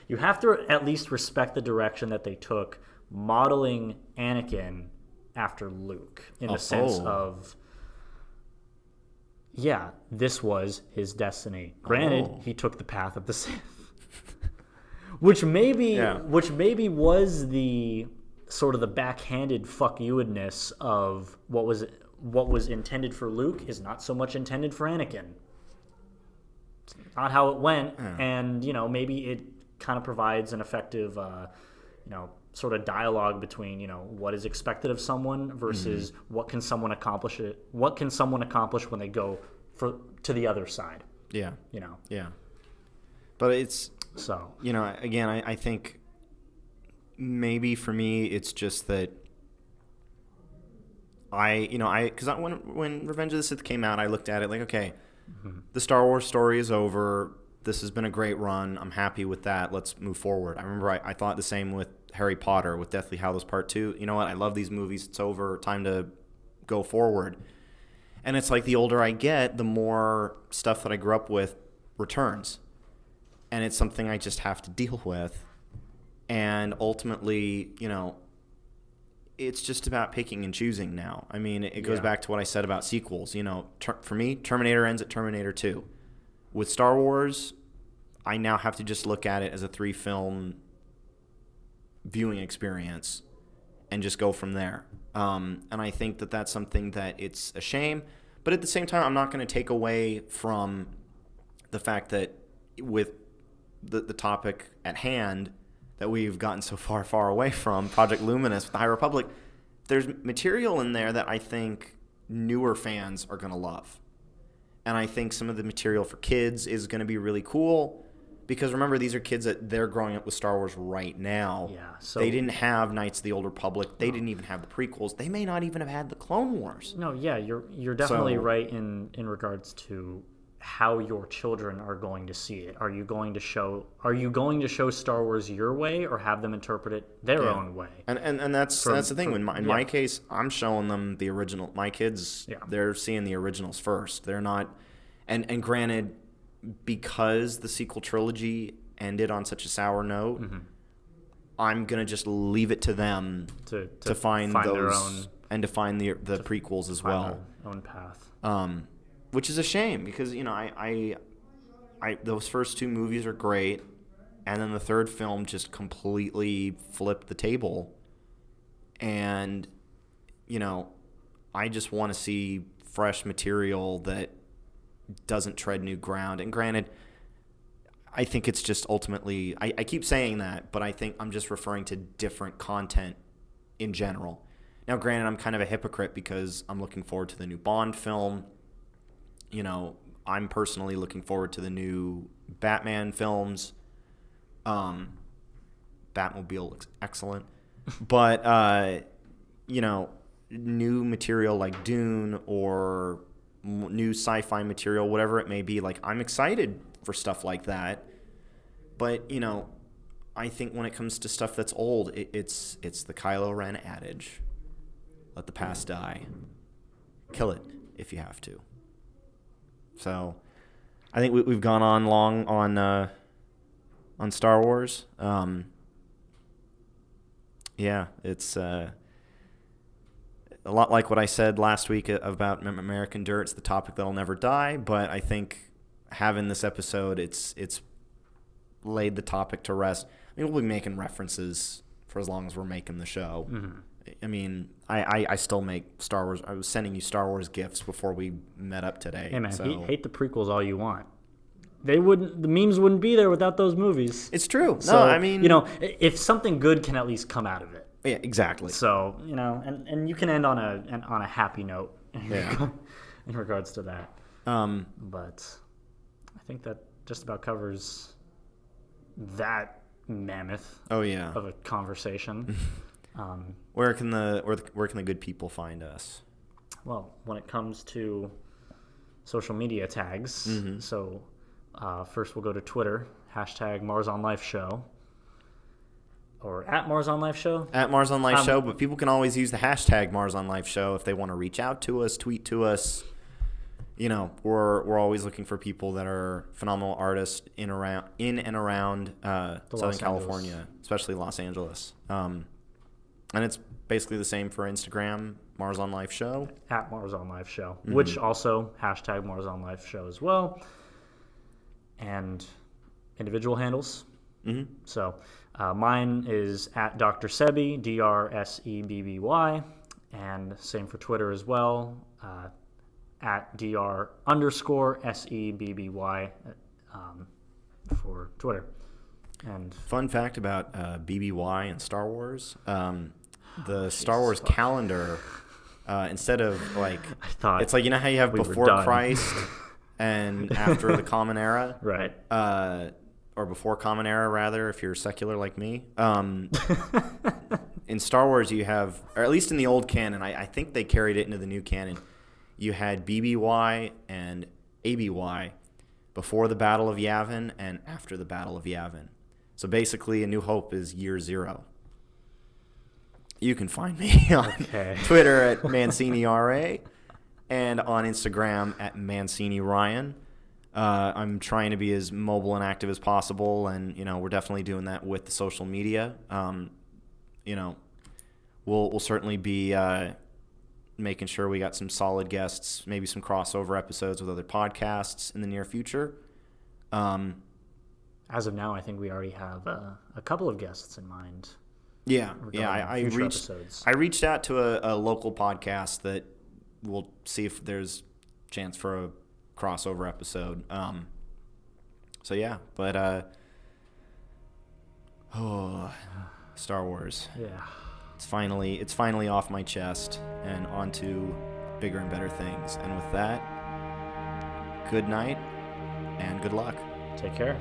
You have to at least respect the direction that they took, modeling Anakin after Luke, in the sense of... Yeah, this was his destiny. Granted, he took the path of the Sith. Which maybe was the sort of the backhanded fuck you-ness of what was intended for Luke is not so much intended for Anakin. It's not how it went, and maybe it kind of provides an effective sort of dialogue between what is expected of someone versus what can someone accomplish when they go to the other side. Yeah. But it's... So, again, I think maybe for me it's just that because when Revenge of the Sith came out, I looked at it like, okay, the Star Wars story is over. This has been a great run. I'm happy with that. Let's move forward. I remember I thought the same with Harry Potter, with Deathly Hallows Part 2. You know what? I love these movies. It's over. Time to go forward. And it's like the older I get, the more stuff that I grew up with returns. And it's something I just have to deal with. And ultimately, it's just about picking and choosing now. I mean, it goes back to what I said about sequels. For me, Terminator ends at Terminator 2. With Star Wars, I now have to just look at it as a 3-film viewing experience and just go from there. And I think that that's something that it's a shame. But at the same time, I'm not going to take away from the fact that with the topic at hand that we've gotten so far away from, Project Luminous with the High Republic, there's material in there that I think newer fans are going to love. And I think some of the material for kids is going to be really cool because, remember, these are kids that they're growing up with Star Wars right now. Yeah, so they didn't have Knights of the Old Republic. They didn't even have the prequels. They may not even have had the Clone Wars. No, yeah, you're definitely right in regards to how your children are going to see it. Are you going to show Star Wars your way or have them interpret it their own way? And that's the thing. In my case, I'm showing them the original. My kids, they're seeing the originals first. They're not, and granted, because the sequel trilogy ended on such a sour note, I'm gonna just leave it to them to find those their own, and to find the prequels as well. Their own path. Which is a shame because I those first two movies are great, and then the third film just completely flipped the table, and I just want to see fresh material that doesn't tread new ground. And granted, I think it's just ultimately I keep saying that, but I think I'm just referring to different content in general. Now, granted, I'm kind of a hypocrite because I'm looking forward to the new Bond film. I'm personally looking forward to the new Batman films. Batmobile looks excellent. But, new material like Dune or new sci-fi material, whatever it may be, like, I'm excited for stuff like that. But, I think when it comes to stuff that's old, it's the Kylo Ren adage. Let the past die. Kill it if you have to. So, I think we've gone on long on Star Wars. It's a lot like what I said last week about American Dirt. It's the topic that'll never die. But I think having this episode, it's laid the topic to rest. I mean, we'll be making references for as long as we're making the show. Mm-hmm. I mean, I still make Star Wars. I was sending you Star Wars gifts before we met up today. Hey man, hate the prequels all you want. The memes wouldn't be there without those movies. It's true. So, no, I mean, if something good can at least come out of it. Yeah, exactly. So, and you can end on a happy note in regards to that. But I think that just about covers that mammoth of a conversation. Where can the good people find us? Well, when it comes to social media tags, so first we'll go to Twitter, #MarsOnLifeShow, or @MarsOnLifeShow. @MarsOnLifeShow, but people can always use the hashtag #MarsOnLifeShow if they want to reach out to us, tweet to us. We're always looking for people that are phenomenal artists in and around Southern California, especially Los Angeles. And it's basically the same for Instagram, @MarsOnLifeShow. @MarsOnLifeShow, which also #MarsOnLifeShow as well. And individual handles. Mm-hmm. So mine is @Dr. Sebi, DRSEBBY, and same for Twitter as well, @DR_SEBBY for Twitter. And fun fact about BBY and Star Wars, the Star Wars calendar, instead of it's like, how you have before Christ and after the Common Era, right? Or before Common Era, rather, if you're secular like me. In Star Wars, you have, or at least in the old canon, I think they carried it into the new canon. You had BBY and ABY before the Battle of Yavin and after the Battle of Yavin. So basically, A New Hope is year 0. You can find me on Twitter @ManciniRA and on Instagram @ManciniRyan. I'm trying to be as mobile and active as possible, and we're definitely doing that with the social media. We'll certainly be making sure we got some solid guests, maybe some crossover episodes with other podcasts in the near future. As of now, I think we already have a couple of guests in mind. I reached out to a local podcast that we'll see if there's chance for a crossover episode. Oh, Star Wars. Yeah. It's finally off my chest and onto bigger and better things. And with that, good night and good luck. Take care.